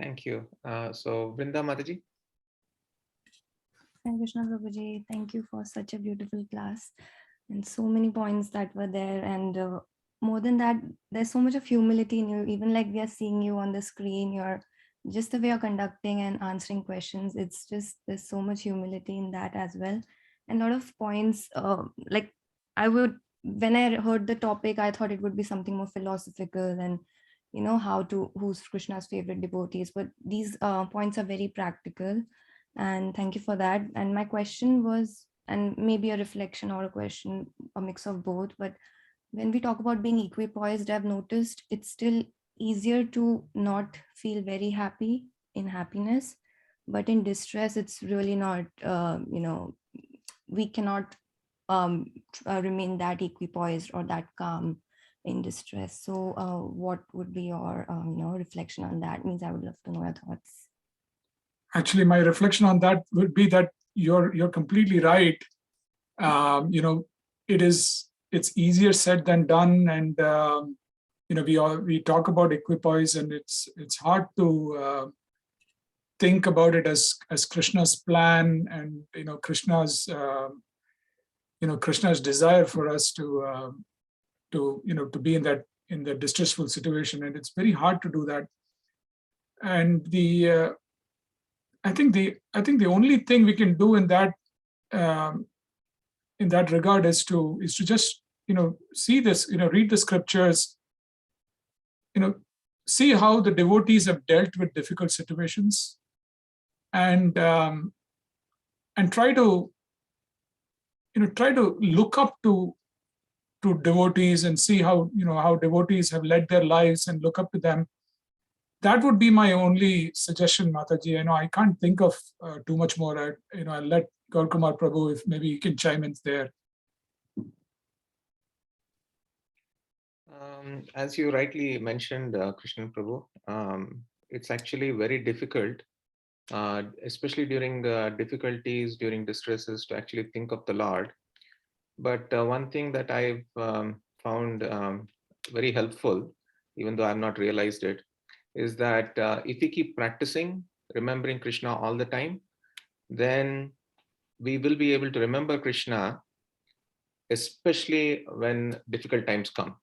S2: Thank you. So, Vrinda Mataji.
S5: Thank you, Krishna Prabhuji. Thank you for such a beautiful class and so many points that were there. And more than that, there's so much of humility in you. Even like we are seeing you on the screen, just the way you're conducting and answering questions. It's just, there's so much humility in that as well. And a lot of points, like when I heard the topic, I thought it would be something more philosophical and, who's Krishna's favorite devotees. But these points are very practical. And thank you for that. And my question was, and maybe a reflection or a question, a mix of both, but when we talk about being equipoised, I've noticed it's still easier to not feel very happy in happiness, but in distress, it's really not, we cannot remain that equipoised or that calm in distress. So what would be your, reflection on that? Means I would love to know your thoughts.
S1: Actually, my reflection on that would be that you're completely right. It's easier said than done, and we talk about equipoise, and it's hard to think about it as Krishna's plan, and Krishna's desire for us to be in the distressful situation, and it's very hard to do that. And I think the only thing we can do in that regard is to just see this, read the scriptures, see how the devotees have dealt with difficult situations, and try to look up to devotees and see how how devotees have led their lives and look up to them. That would be my only suggestion, Mataji. I can't think of too much more. I'll let Gaurav Kumar Prabhu, if maybe he can chime in there.
S2: As you rightly mentioned, Krishnan Prabhu, it's actually very difficult, especially during difficulties, during distresses, to actually think of the Lord. But one thing that I've found very helpful, even though I've not realized it, is that if we keep practicing remembering Krishna all the time, then we will be able to remember Krishna, especially when difficult times come.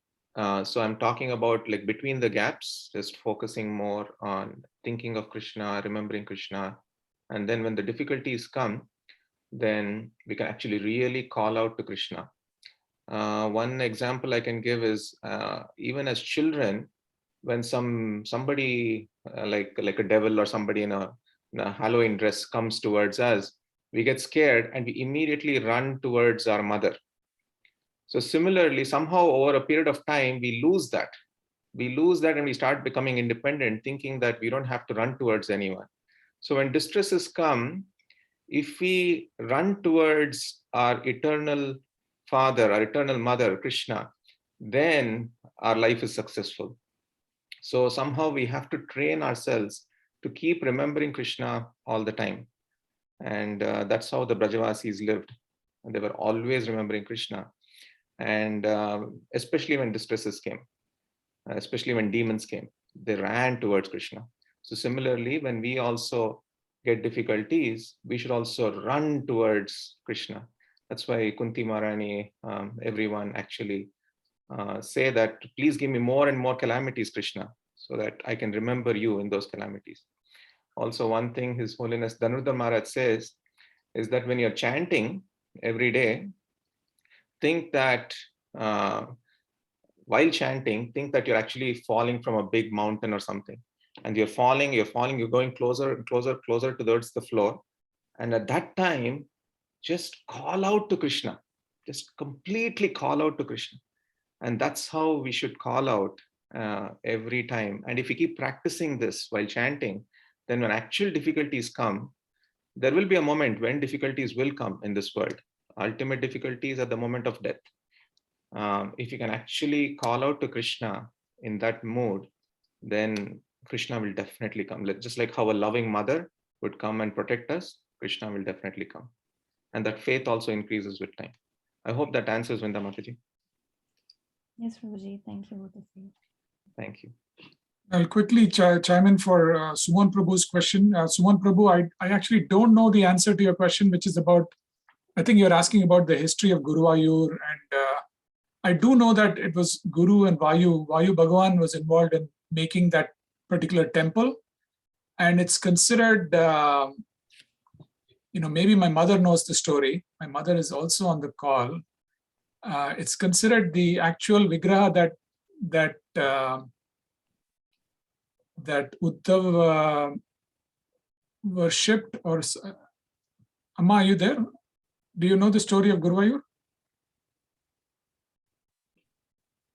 S2: So I'm talking about like between the gaps, just focusing more on thinking of Krishna, remembering Krishna. And then when the difficulties come, then we can actually really call out to Krishna. One example I can give is even as children, when somebody like a devil or somebody in a Halloween dress comes towards us, we get scared and we immediately run towards our mother. So similarly, somehow over a period of time, we lose that. We lose that and we start becoming independent, thinking that we don't have to run towards anyone. So when distresses come, if we run towards our eternal Father, our eternal Mother, Krishna, then our life is successful. So somehow we have to train ourselves to keep remembering Krishna all the time. And that's how the Brajavasis lived. They were always remembering Krishna. And especially when distresses came, especially when demons came, they ran towards Krishna. So similarly, when we also get difficulties, we should also run towards Krishna. That's why Kunti Maharani, everyone actually say that, please give me more and more calamities, Krishna, so that I can remember you in those calamities. Also, one thing His Holiness Dhanurdhar Maharaj says is that when you're chanting every day, think that while chanting, think that you're actually falling from a big mountain or something. And you're falling, you're going closer, closer, closer towards the floor. And at that time, just call out to Krishna. Just completely call out to Krishna. And that's how we should call out every time. And if we keep practicing this while chanting, then when actual difficulties come, there will be a moment when difficulties will come in this world. Ultimate difficulties at the moment of death. If you can actually call out to Krishna in that mood, then Krishna will definitely come. Just like how a loving mother would come and protect us, Krishna will definitely come. And that faith also increases with time. I hope that answers Vrinda Mataji.
S5: Yes, Prabhuji. Thank you both of you.
S2: Thank you.
S1: I'll quickly chime in for Suman Prabhu's question. Suman Prabhu, I actually don't know the answer to your question, which is about, I think you're asking about the history of Guruvayur. And I do know that it was Guru and Vayu Bhagavan was involved in making that particular temple. And it's considered, maybe my mother knows the story. My mother is also on the call. It's considered the actual Vigraha that Uddhav worshipped, or Amma, are you there? Do you know the story of Guruvayur?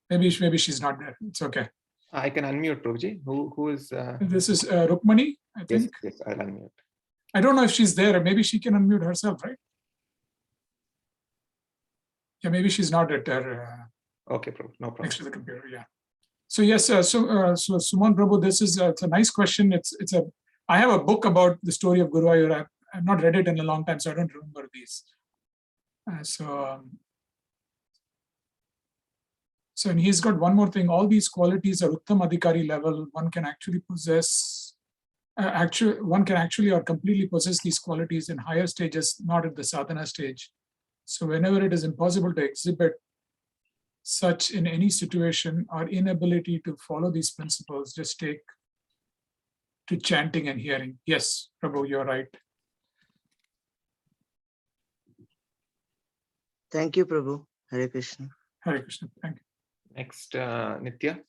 S1: Maybe she's not there. It's okay.
S2: I can unmute, Prabhuji. Who is?
S1: This is Rukmani, I think.
S2: Yes, I'll unmute.
S1: I don't know if she's there, or maybe she can unmute herself, right? Yeah, maybe she's not at her.
S2: Okay, Prabhu, no problem.
S1: Next to the computer, yeah. So yes, so Suman Prabhu, this is it's a nice question. I have a book about the story of Guruvayur. I've not read it in a long time, so I don't remember these. And he's got one more thing. All these qualities are Uttam Adhikari level. One can actually possess, one can actually or completely possess these qualities in higher stages, not at the sadhana stage. So whenever it is impossible to exhibit such in any situation, our inability to follow these principles just take to chanting and hearing. Yes, Prabhu, you're right.
S6: Thank you, Prabhu. Hare Krishna.
S1: Hare Krishna. Thank you.
S2: Next, Nitya.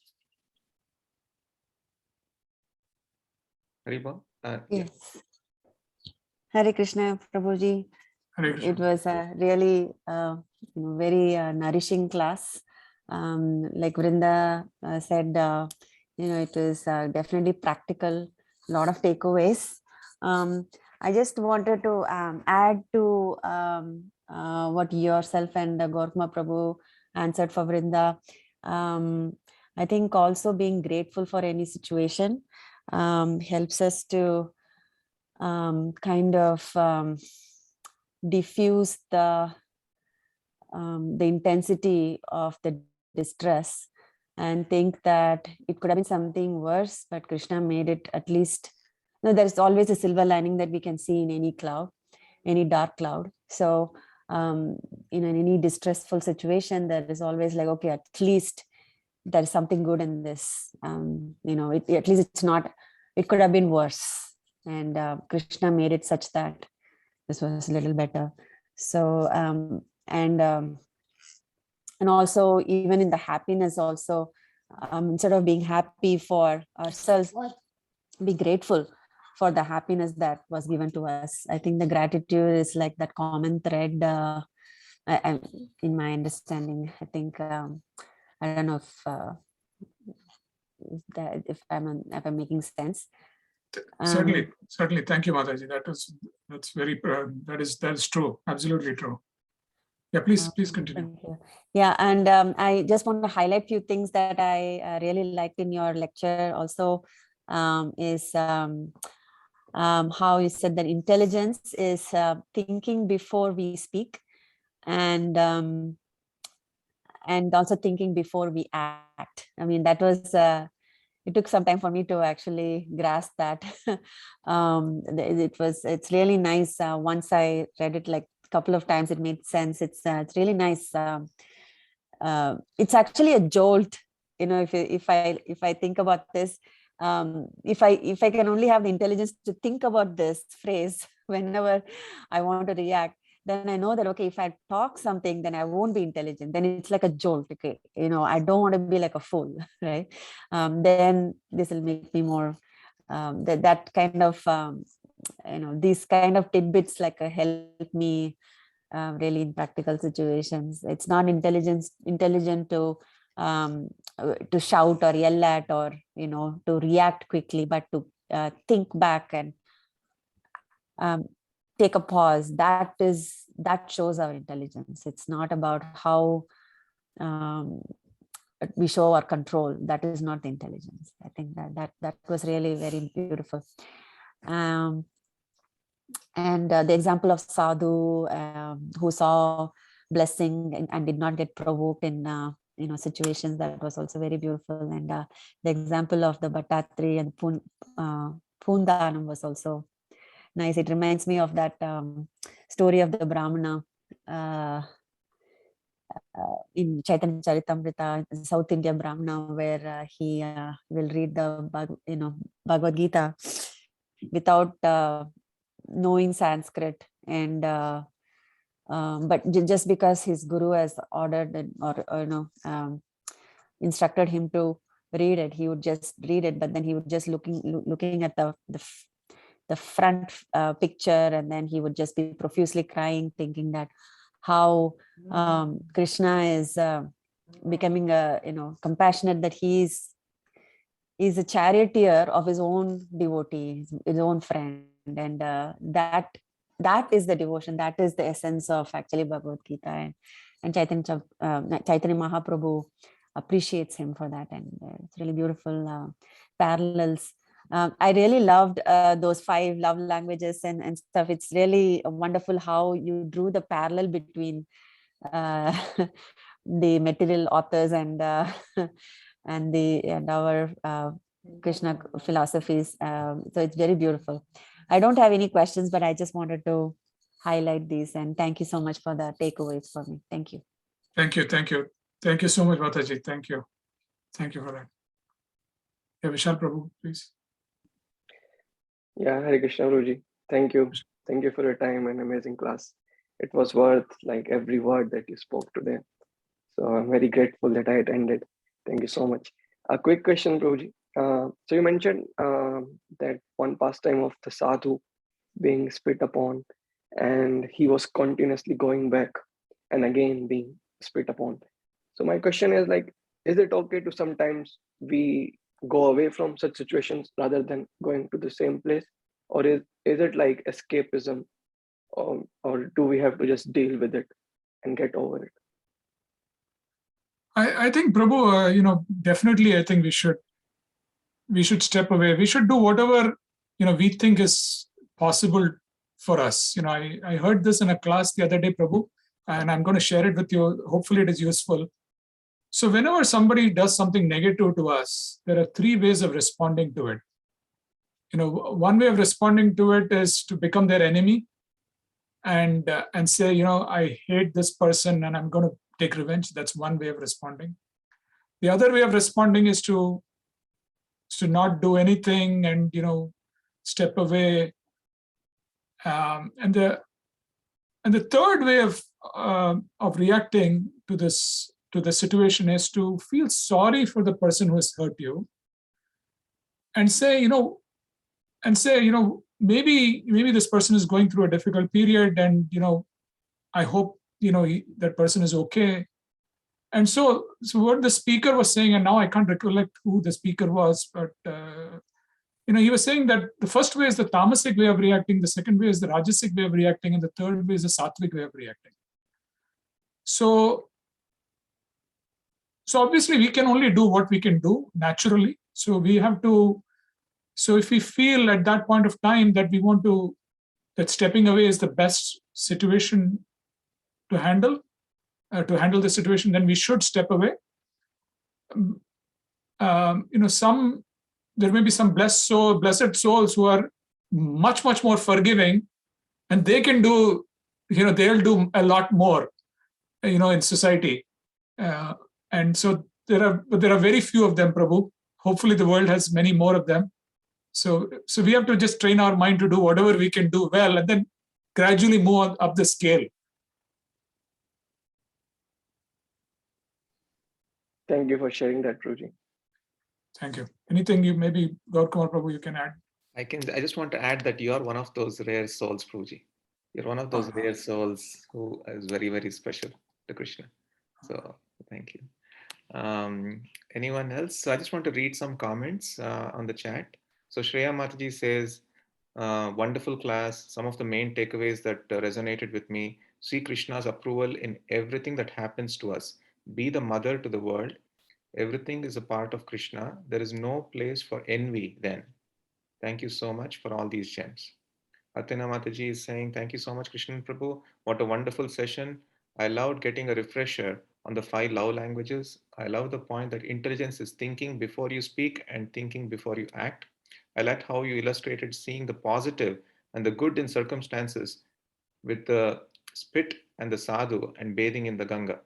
S2: Haribo.
S7: Yes. Hare Krishna, Prabhuji.
S1: Hare Krishna.
S7: It was a really very nourishing class. Like Vrinda said, it is definitely practical, a lot of takeaways. I just wanted to add to what yourself and Gautama Prabhu answered for Vrinda. I think also being grateful for any situation helps us to kind of diffuse the intensity of the distress and think that it could have been something worse, but Krishna made it at least. There's always a silver lining that we can see in any cloud, any dark cloud. So in any distressful situation, there is always like, okay, at least there is something good in this. At least it's not, it could have been worse. And Krishna made it such that this was a little better. So, and also even in the happiness also, instead of being happy for ourselves, be grateful for the happiness that was given to us. I think the gratitude is like that common thread in my understanding. I think, I don't know if I'm making sense.
S1: Certainly. Thank you, Mataji. That is true. Absolutely true. Yeah, please continue.
S7: Yeah, and I just want to highlight a few things that I really liked in your lecture also, is how you said that intelligence is thinking before we speak, and also thinking before we act. I mean, that was it took some time for me to actually grasp that. It's really nice. Once I read it like a couple of times, it made sense. It's really nice. It's actually a jolt, if I think about this. If I can only have the intelligence to think about this phrase whenever I want to react, then I know that, okay, if I talk something, then I won't be intelligent. Then it's like a jolt. Okay, I don't want to be like a fool, right? Then this will make me more that kind of these kind of tidbits like help me really in practical situations. It's not intelligent to shout or yell at, or to react quickly, but to think back and take a pause. That shows our intelligence. It's not about how we show our control. That is not the intelligence. I think that was really very beautiful. And the example of sadhu who saw blessing and did not get provoked in situations, that was also very beautiful. And the example of the Bhattatri and Pundanam was also nice. It reminds me of that story of the Brahmana in Chaitanya Charitamrita, South India Brahmana, where he will read the Bhagavad Gita without knowing Sanskrit, and but just because his guru has ordered or instructed him to read it, he would just read it. But then he would just looking at the front picture, and then he would just be profusely crying, thinking that how Krishna is becoming compassionate, that he's a charioteer of his own devotee, his own friend. And that is the devotion, that is the essence of actually Bhagavad Gita. And Chaitanya Mahaprabhu appreciates him for that, and it's really beautiful parallels. I really loved those 5 love languages and stuff. It's really wonderful how you drew the parallel between the material authors and our Krishna philosophies. So it's very beautiful. I don't have any questions, but I just wanted to highlight these, and thank you so much for the takeaways for me. Thank you.
S1: Thank you so much, Mataji. Thank you for that. Yeah, Vishal Prabhu, please.
S8: Yeah, Hare Krishna Guruji. Thank you for your time and amazing class. It was worth like every word that you spoke today. So I'm very grateful that I attended. Thank you so much. A quick question, Guruji. So you mentioned that one pastime of the sadhu being spit upon, and he was continuously going back and again being spit upon. So my question is like, is it okay to sometimes we go away from such situations rather than going to the same place, or is it like escapism, or do we have to just deal with it and get over it?
S1: I think, Prabhu, definitely, I think we should step away. We should do whatever, we think is possible for us. I heard this in a class the other day, Prabhu, and I'm going to share it with you. Hopefully it is useful. So whenever somebody does something negative to us, there are three ways of responding to it. One way of responding to it is to become their enemy and say, I hate this person and I'm going to take revenge. That's one way of responding. The other way of responding is to not do anything and step away. And the third way of reacting to the situation is to feel sorry for the person who has hurt you, and say, maybe this person is going through a difficult period, and I hope that person is okay. And so what the speaker was saying, and now I can't recollect who the speaker was, but he was saying that the first way is the tamasic way of reacting, the second way is the rajasic way of reacting, and the third way is the sattvic way of reacting. So obviously we can only do what we can do naturally. So if we feel at that point of time that that stepping away is the best situation to handle the situation, then we should step away. There may be some blessed souls who are much, much more forgiving, and they can do, they'll do a lot more, in society. And so there are very few of them, Prabhu. Hopefully the world has many more of them. So we have to just train our mind to do whatever we can do well, and then gradually move up the scale.
S8: Thank you for sharing that, Prabhuji.
S1: Thank you. Anything maybe Gaurakumar Prabhu you can add?
S2: I just want to add that you are one of those rare souls, Prabhuji. You're one of those rare souls who is very, very special to Krishna. So thank you. Anyone else? So I just want to read some comments on the chat. So Shreya Mataji says, wonderful class. Some of the main takeaways that resonated with me: see Krishna's approval in everything that happens to us. Be the mother to the world. Everything is a part of Krishna. There is no place for envy then. Thank you so much for all these gems. Athena Mataji is saying, thank you so much, Krishnan Prabhu. What a wonderful session. I loved getting a refresher on the 5 love languages. I love the point that intelligence is thinking before you speak and thinking before you act. I liked how you illustrated seeing the positive and the good in circumstances with the spit and the sadhu and bathing in the Ganga.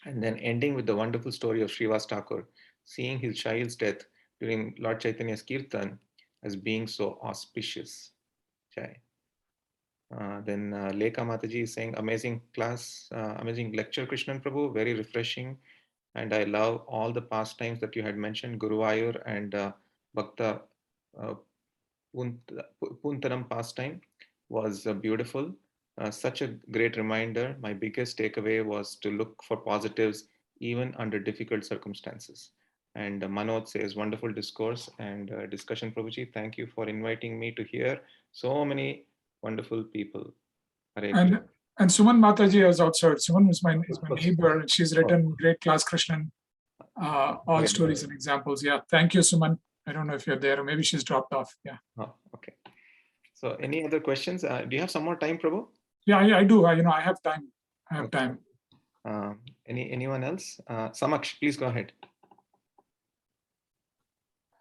S2: And then ending with the wonderful story of Srivas Thakur, seeing his child's death during Lord Chaitanya's Kirtan as being so auspicious. Jai. Then Lekha Mataji is saying, amazing class, amazing lecture, Krishnan Prabhu, very refreshing. And I love all the pastimes that you had mentioned, Guruvayur and Bhakta Puntaram pastime was beautiful. Such a great reminder. My biggest takeaway was to look for positives even under difficult circumstances. And Manoj says, wonderful discourse and discussion, Prabhuji. Thank you for inviting me to hear so many wonderful people.
S1: And Suman Mataji is outside. Suman is my neighbor, and she's written great class, Krishnan, all stories and examples. Yeah, thank you, Suman. I don't know if you're there, or maybe she's dropped off. Yeah.
S2: Oh, okay. So any other questions? Do you have some more time, Prabhu?
S1: Yeah, I do. I have time. I have time.
S2: Anyone else? Samaksh, please go ahead.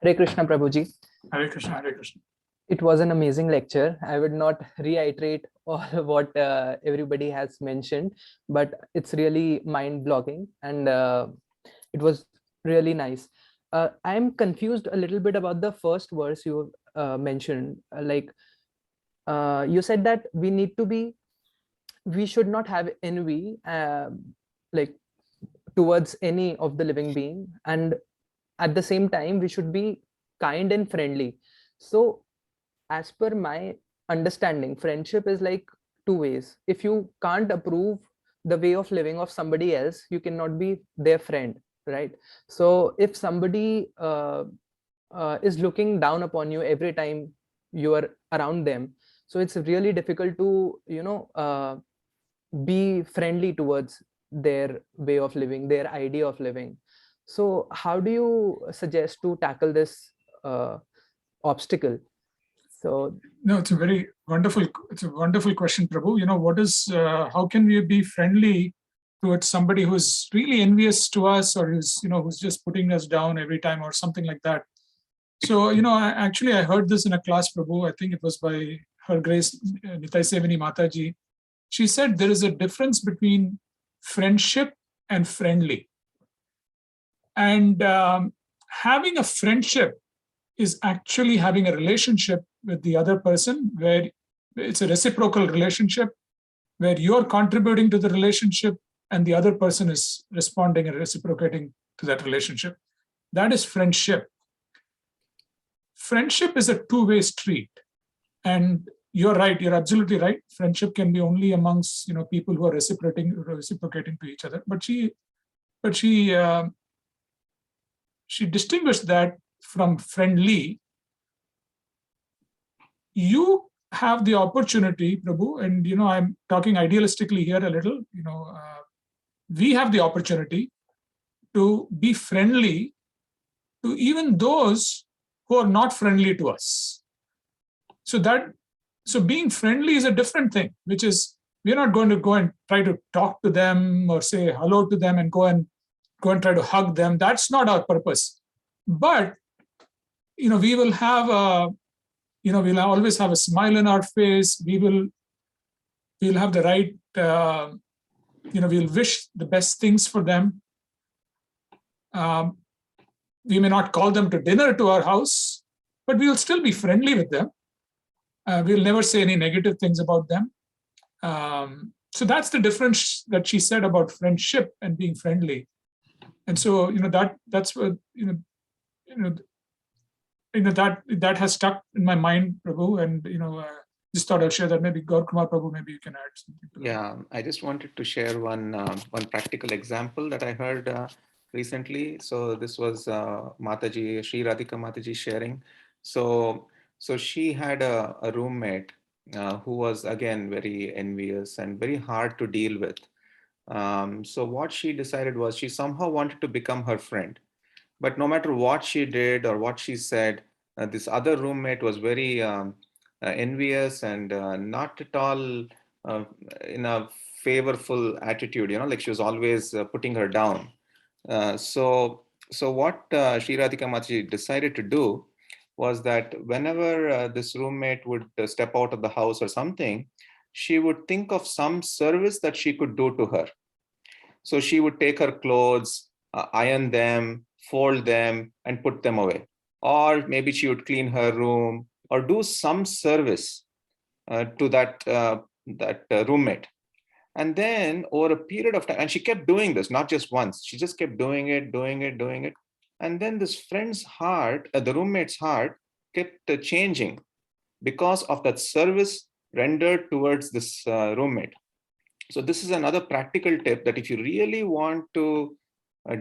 S9: Hare Krishna, Prabhuji.
S1: Hare Krishna, Hare Krishna.
S9: It was an amazing lecture. I would not reiterate all what everybody has mentioned, but it's really mind-blowing, and it was really nice. I'm confused a little bit about the first verse you mentioned. You said that we should not have envy towards any of the living being, and at the same time we should be kind and friendly. So as per my understanding, friendship is like 2 ways. If you can't approve the way of living of somebody else, you cannot be their friend, right? So if somebody is looking down upon you every time you are around them, so it's really difficult to be friendly towards their way of living, their idea of living. So how do you suggest to tackle this obstacle? So
S1: no, it's a very wonderful, it's a wonderful question, Prabhu. What is, how can we be friendly towards somebody who's really envious to us, or who's just putting us down every time or something like that? So, I heard this in a class, Prabhu. I think it was by Her Grace Nitai Sevani Mataji. She said there is a difference between friendship and friendly. And having a friendship is actually having a relationship with the other person where it's a reciprocal relationship, where you're contributing to the relationship and the other person is responding and reciprocating to that relationship. That is friendship. Friendship is a two-way street. And you're right, you're absolutely right. Friendship can be only amongst people who are reciprocating to each other. But she distinguished that from friendly. You have the opportunity, Prabhu, and I'm talking idealistically here a little. We have the opportunity to be friendly to even those who are not friendly to us. So being friendly is a different thing, which is we're not going to go and try to talk to them or say hello to them and go and try to hug them. That's not our purpose. But we will have we'll always have a smile in our face. We'll have the right, we'll wish the best things for them. We may not call them to dinner to our house, but we'll still be friendly with them. We'll never say any negative things about them. So that's the difference that she said about friendship and being friendly. And so, that's what, that has stuck in my mind, Prabhu, and just thought I'll share that. Maybe Gaur Kumar Prabhu, maybe you can add something to that.
S2: Yeah, I just wanted to share one practical example that I heard recently. So this was Mataji, Sri Radhika Mataji sharing. So she had a roommate who was again very envious and very hard to deal with. So what she decided was she somehow wanted to become her friend. But no matter what she did or what she said, this other roommate was very envious and not at all in a favorful attitude, like she was always putting her down. So what Sri Radhika Mataji decided to do was that whenever this roommate would step out of the house or something, she would think of some service that she could do to her. So she would take her clothes, iron them, fold them, and put them away. Or maybe she would clean her room or do some service to that roommate. And then over a period of time, and she kept doing this, not just once, she just kept doing it. And then this friend's heart, the roommate's heart, kept changing because of that service rendered towards this roommate. So this is another practical tip that if you really want to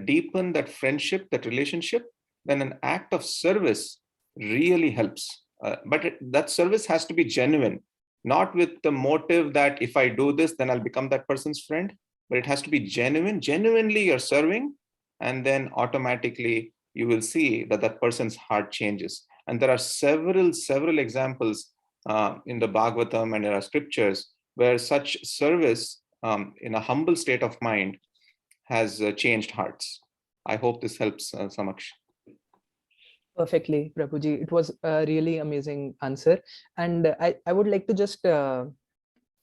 S2: deepen that friendship, that relationship, then an act of service really helps. But that service has to be genuine, not with the motive that if I do this, then I'll become that person's friend, but it has to be genuine. Genuinely you're serving, and then automatically you will see that that person's heart changes. And there are several examples in the Bhagavatam and in our scriptures where such service in a humble state of mind has changed hearts. I hope this helps, Samaksh.
S9: Perfectly, Prabhuji. It was a really amazing answer. And I would like to just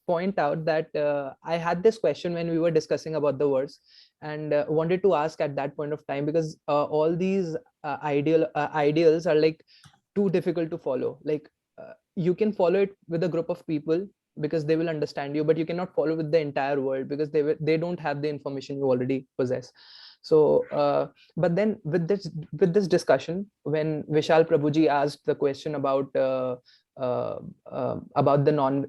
S9: point out that I had this question when we were discussing about the words, and wanted to ask at that point of time, because all these ideals are like too difficult to follow. Like you can follow it with a group of people because they will understand you, but you cannot follow with the entire world because they don't have the information you already possess. So but then with this discussion, when Vishal Prabhuji asked the question about the non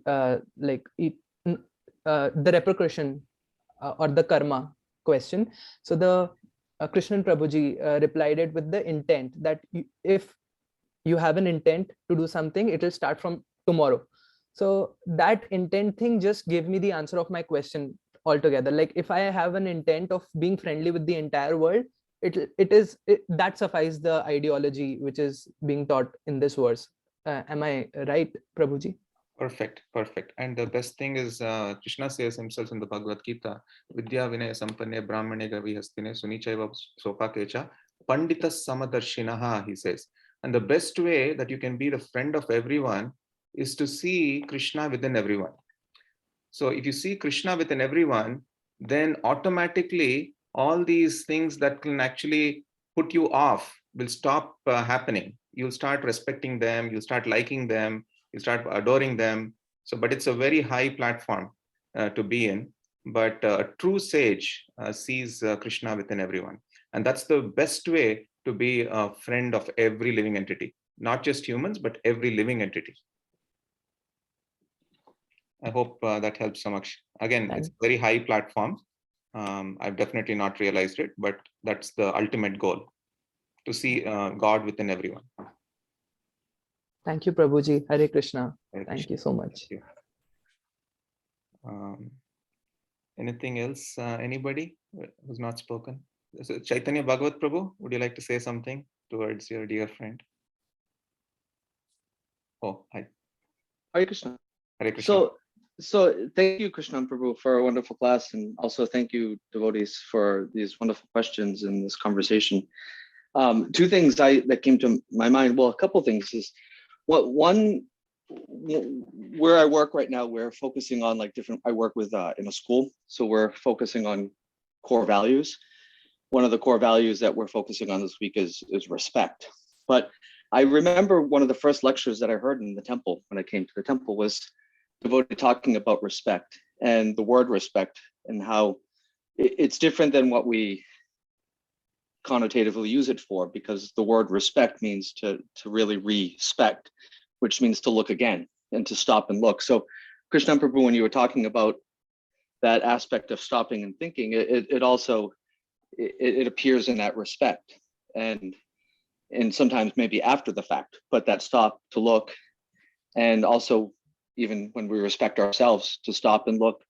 S9: the repercussion or the karma question, so the Krishnan Prabhuji replied it with the intent that if you have an intent to do something, it will start from tomorrow. So that intent thing just gave me the answer of my question. altogether. Like if I have an intent of being friendly with the entire world, that suffices the ideology which is being taught in this verse. Am I right, Prabhuji?
S2: Perfect, perfect. And the best thing is Krishna says himself in the Bhagavad Gita, Vidya Vinaya Sampanne Brahmane Gavihastine Sunichaiva Sopakecha Pandita Samadarshinaha, he says. And the best way that you can be the friend of everyone is to see Krishna within everyone. So if you see Krishna within everyone, then automatically all these things that can actually put you off will stop happening. You'll start respecting them, you'll start liking them, you start adoring them. So, but it's a very high platform to be in. But a true sage sees Krishna within everyone. And that's the best way to be a friend of every living entity, not just humans, but every living entity. I hope that helps so much. Again, it's a very high platform. I've definitely not realized it, but that's the ultimate goal, to see God within everyone.
S9: Thank you, Prabhuji. Hare Krishna.
S2: Hare
S9: Thank
S2: Krishna.
S9: you so much.
S2: Thank you. Anything else? Anybody who's not spoken? So Chaitanya Bhagavat Prabhu, would you like to say something towards your dear friend? Oh, hi.
S4: Hare Krishna.
S2: Hare Krishna.
S4: So thank you, Krishnan Prabhu, for a wonderful class, and also thank you, devotees, for these wonderful questions in this conversation. Two things that came to my mind. Well, a couple things is one, where I work right now, we're focusing on I work with in a school, so we're focusing on core values. One of the core values that we're focusing on this week is respect. But I remember one of the first lectures that I heard in the temple when I came to the temple was devotee talking about respect and the word respect, and how it's different than what we connotatively use it for, because the word respect means to really respect, which means to look again and to stop and look. So Krishna Prabhu, when you were talking about that aspect of stopping and thinking, it also appears in that respect, and sometimes maybe after the fact, but that stop to look, and also even when we respect ourselves, to stop and look.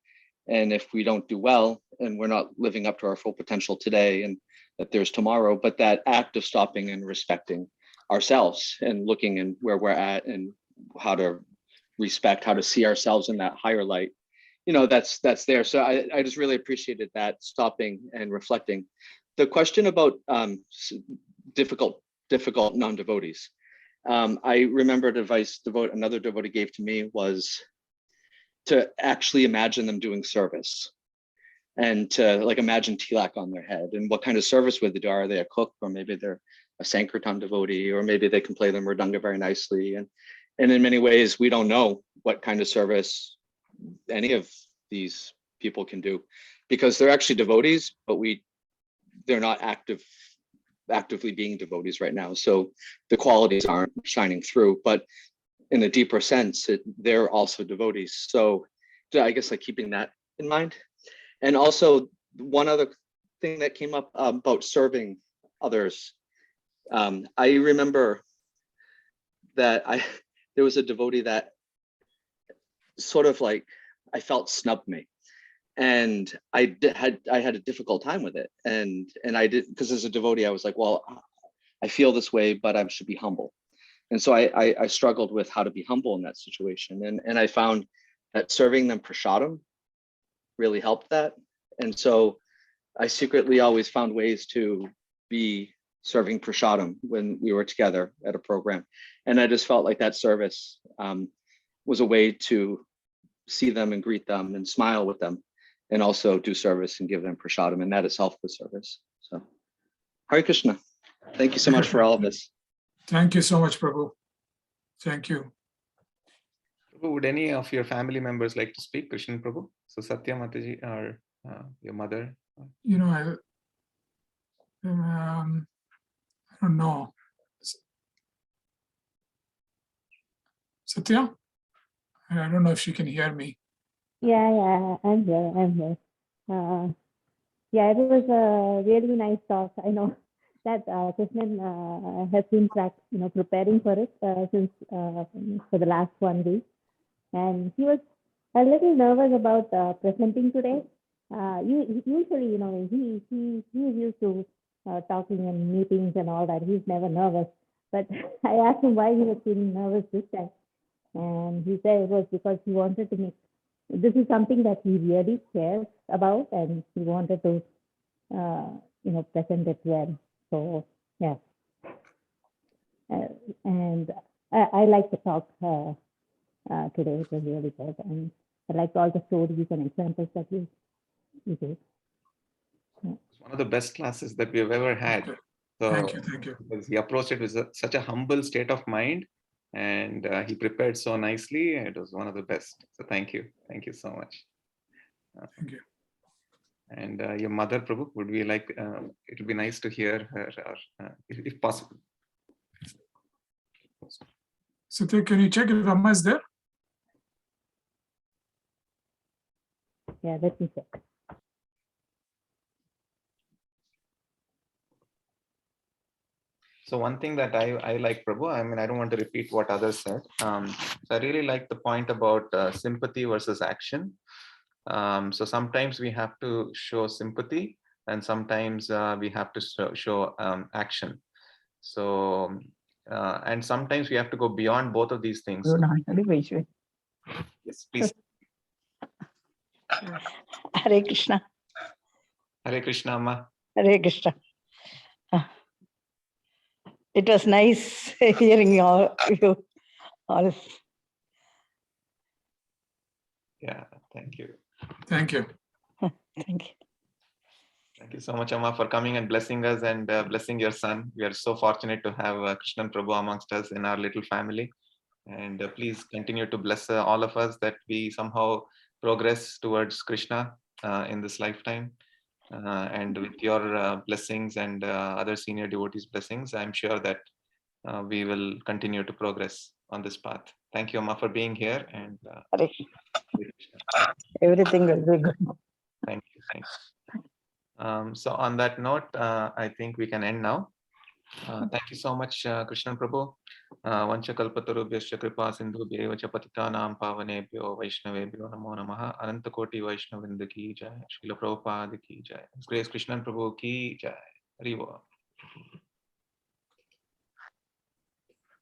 S4: And if we don't do well and we're not living up to our full potential today, and that there's tomorrow, but that act of stopping and respecting ourselves and looking and where we're at and how to respect, how to see ourselves in that higher light, that's there. So I just really appreciated that stopping and reflecting. The question about difficult non-devotees. I remember advice another devotee gave to me was to actually imagine them doing service, and to imagine tilak on their head, and what kind of service would they do. Are they a cook, or maybe they're a Sankirtan devotee, or maybe they can play the mridanga very nicely. And in many ways, we don't know what kind of service any of these people can do, because they're actually devotees, but they're not actively being devotees right now. So the qualities aren't shining through, but in a deeper sense, they're also devotees. So I guess keeping that in mind. And also one other thing that came up about serving others. I remember that there was a devotee that sort of I felt snubbed me. And I had a difficult time with it. And I did, because as a devotee, I was like, well, I feel this way, but I should be humble. And so I struggled with how to be humble in that situation. And I found that serving them prasadam really helped that. And so I secretly always found ways to be serving prasadam when we were together at a program. And I just felt like that service was a way to see them and greet them and smile with them, and also do service and give them prasadam, and that itself was service. So Hare Krishna. Thank you so much for all of this.
S1: Thank you so much, Prabhu. Thank you.
S2: Prabhu, would any of your family members like to speak? Krishnan Prabhu? So Satya Mataji, or your mother?
S1: I don't know. Satya? I don't know if she can hear me.
S10: Yeah, I'm here. Yeah, it was a really nice talk. I know that Krishnan has been preparing for it since for the last 1 week, and he was a little nervous about presenting today, Usually, he is used to talking in meetings and all that. He's never nervous. But I asked him why he was feeling nervous this time. And he said it was because he wanted to make, this is something that he really cares about, and he wanted to, present it well. So, yeah. And I like the talk today. It was really good. And I liked all the stories and examples that you gave.
S2: It's one of the best classes that we have ever had. So,
S1: Thank you. Thank you.
S2: because he approached it with such a humble state of mind, and he prepared so nicely. It was one of the best. So thank you. Thank you so much.
S1: Thank you.
S2: And your mother, Prabhu, would we like, it would be nice to hear her, or, if possible.
S1: Siti, can you check if Amma is there?
S10: Yeah, let me check.
S2: So one thing that I like, Prabhu, I mean, I don't want to repeat what others said. So I really like the point about sympathy versus action. So sometimes we have to show sympathy, and sometimes we have to show action. So, and sometimes we have to go beyond both of these things. Yes, please.
S11: Hare Krishna.
S2: Hare Krishna, Amma.
S11: Hare Krishna. It was nice hearing you all.
S2: Yeah, thank you.
S1: Thank you.
S11: Thank you.
S2: Thank you so much, Amma, for coming and blessing us and blessing your son. We are so fortunate to have Krishnan Prabhu amongst us in our little family. And please continue to bless all of us that we somehow progress towards Krishna in this lifetime. And with your blessings and other senior devotees' blessings, I'm sure that we will continue to progress on this path. Thank you, Amma, for being here. And
S11: everything will be good.
S2: Thank you. Thanks. So on that note, I think we can end now. Thank you so much, Krishnan Prabhu. Vancha kalpatarubhyascha kripa sindhubhyeva cha patitanam pavanebhyo vaishnavebhyo namo namaha. Ananta koti vaishnavinda ki jai. Srila Prabhupada ki jai. Grace Krishnan Prabhu ki jai. Hare Bol.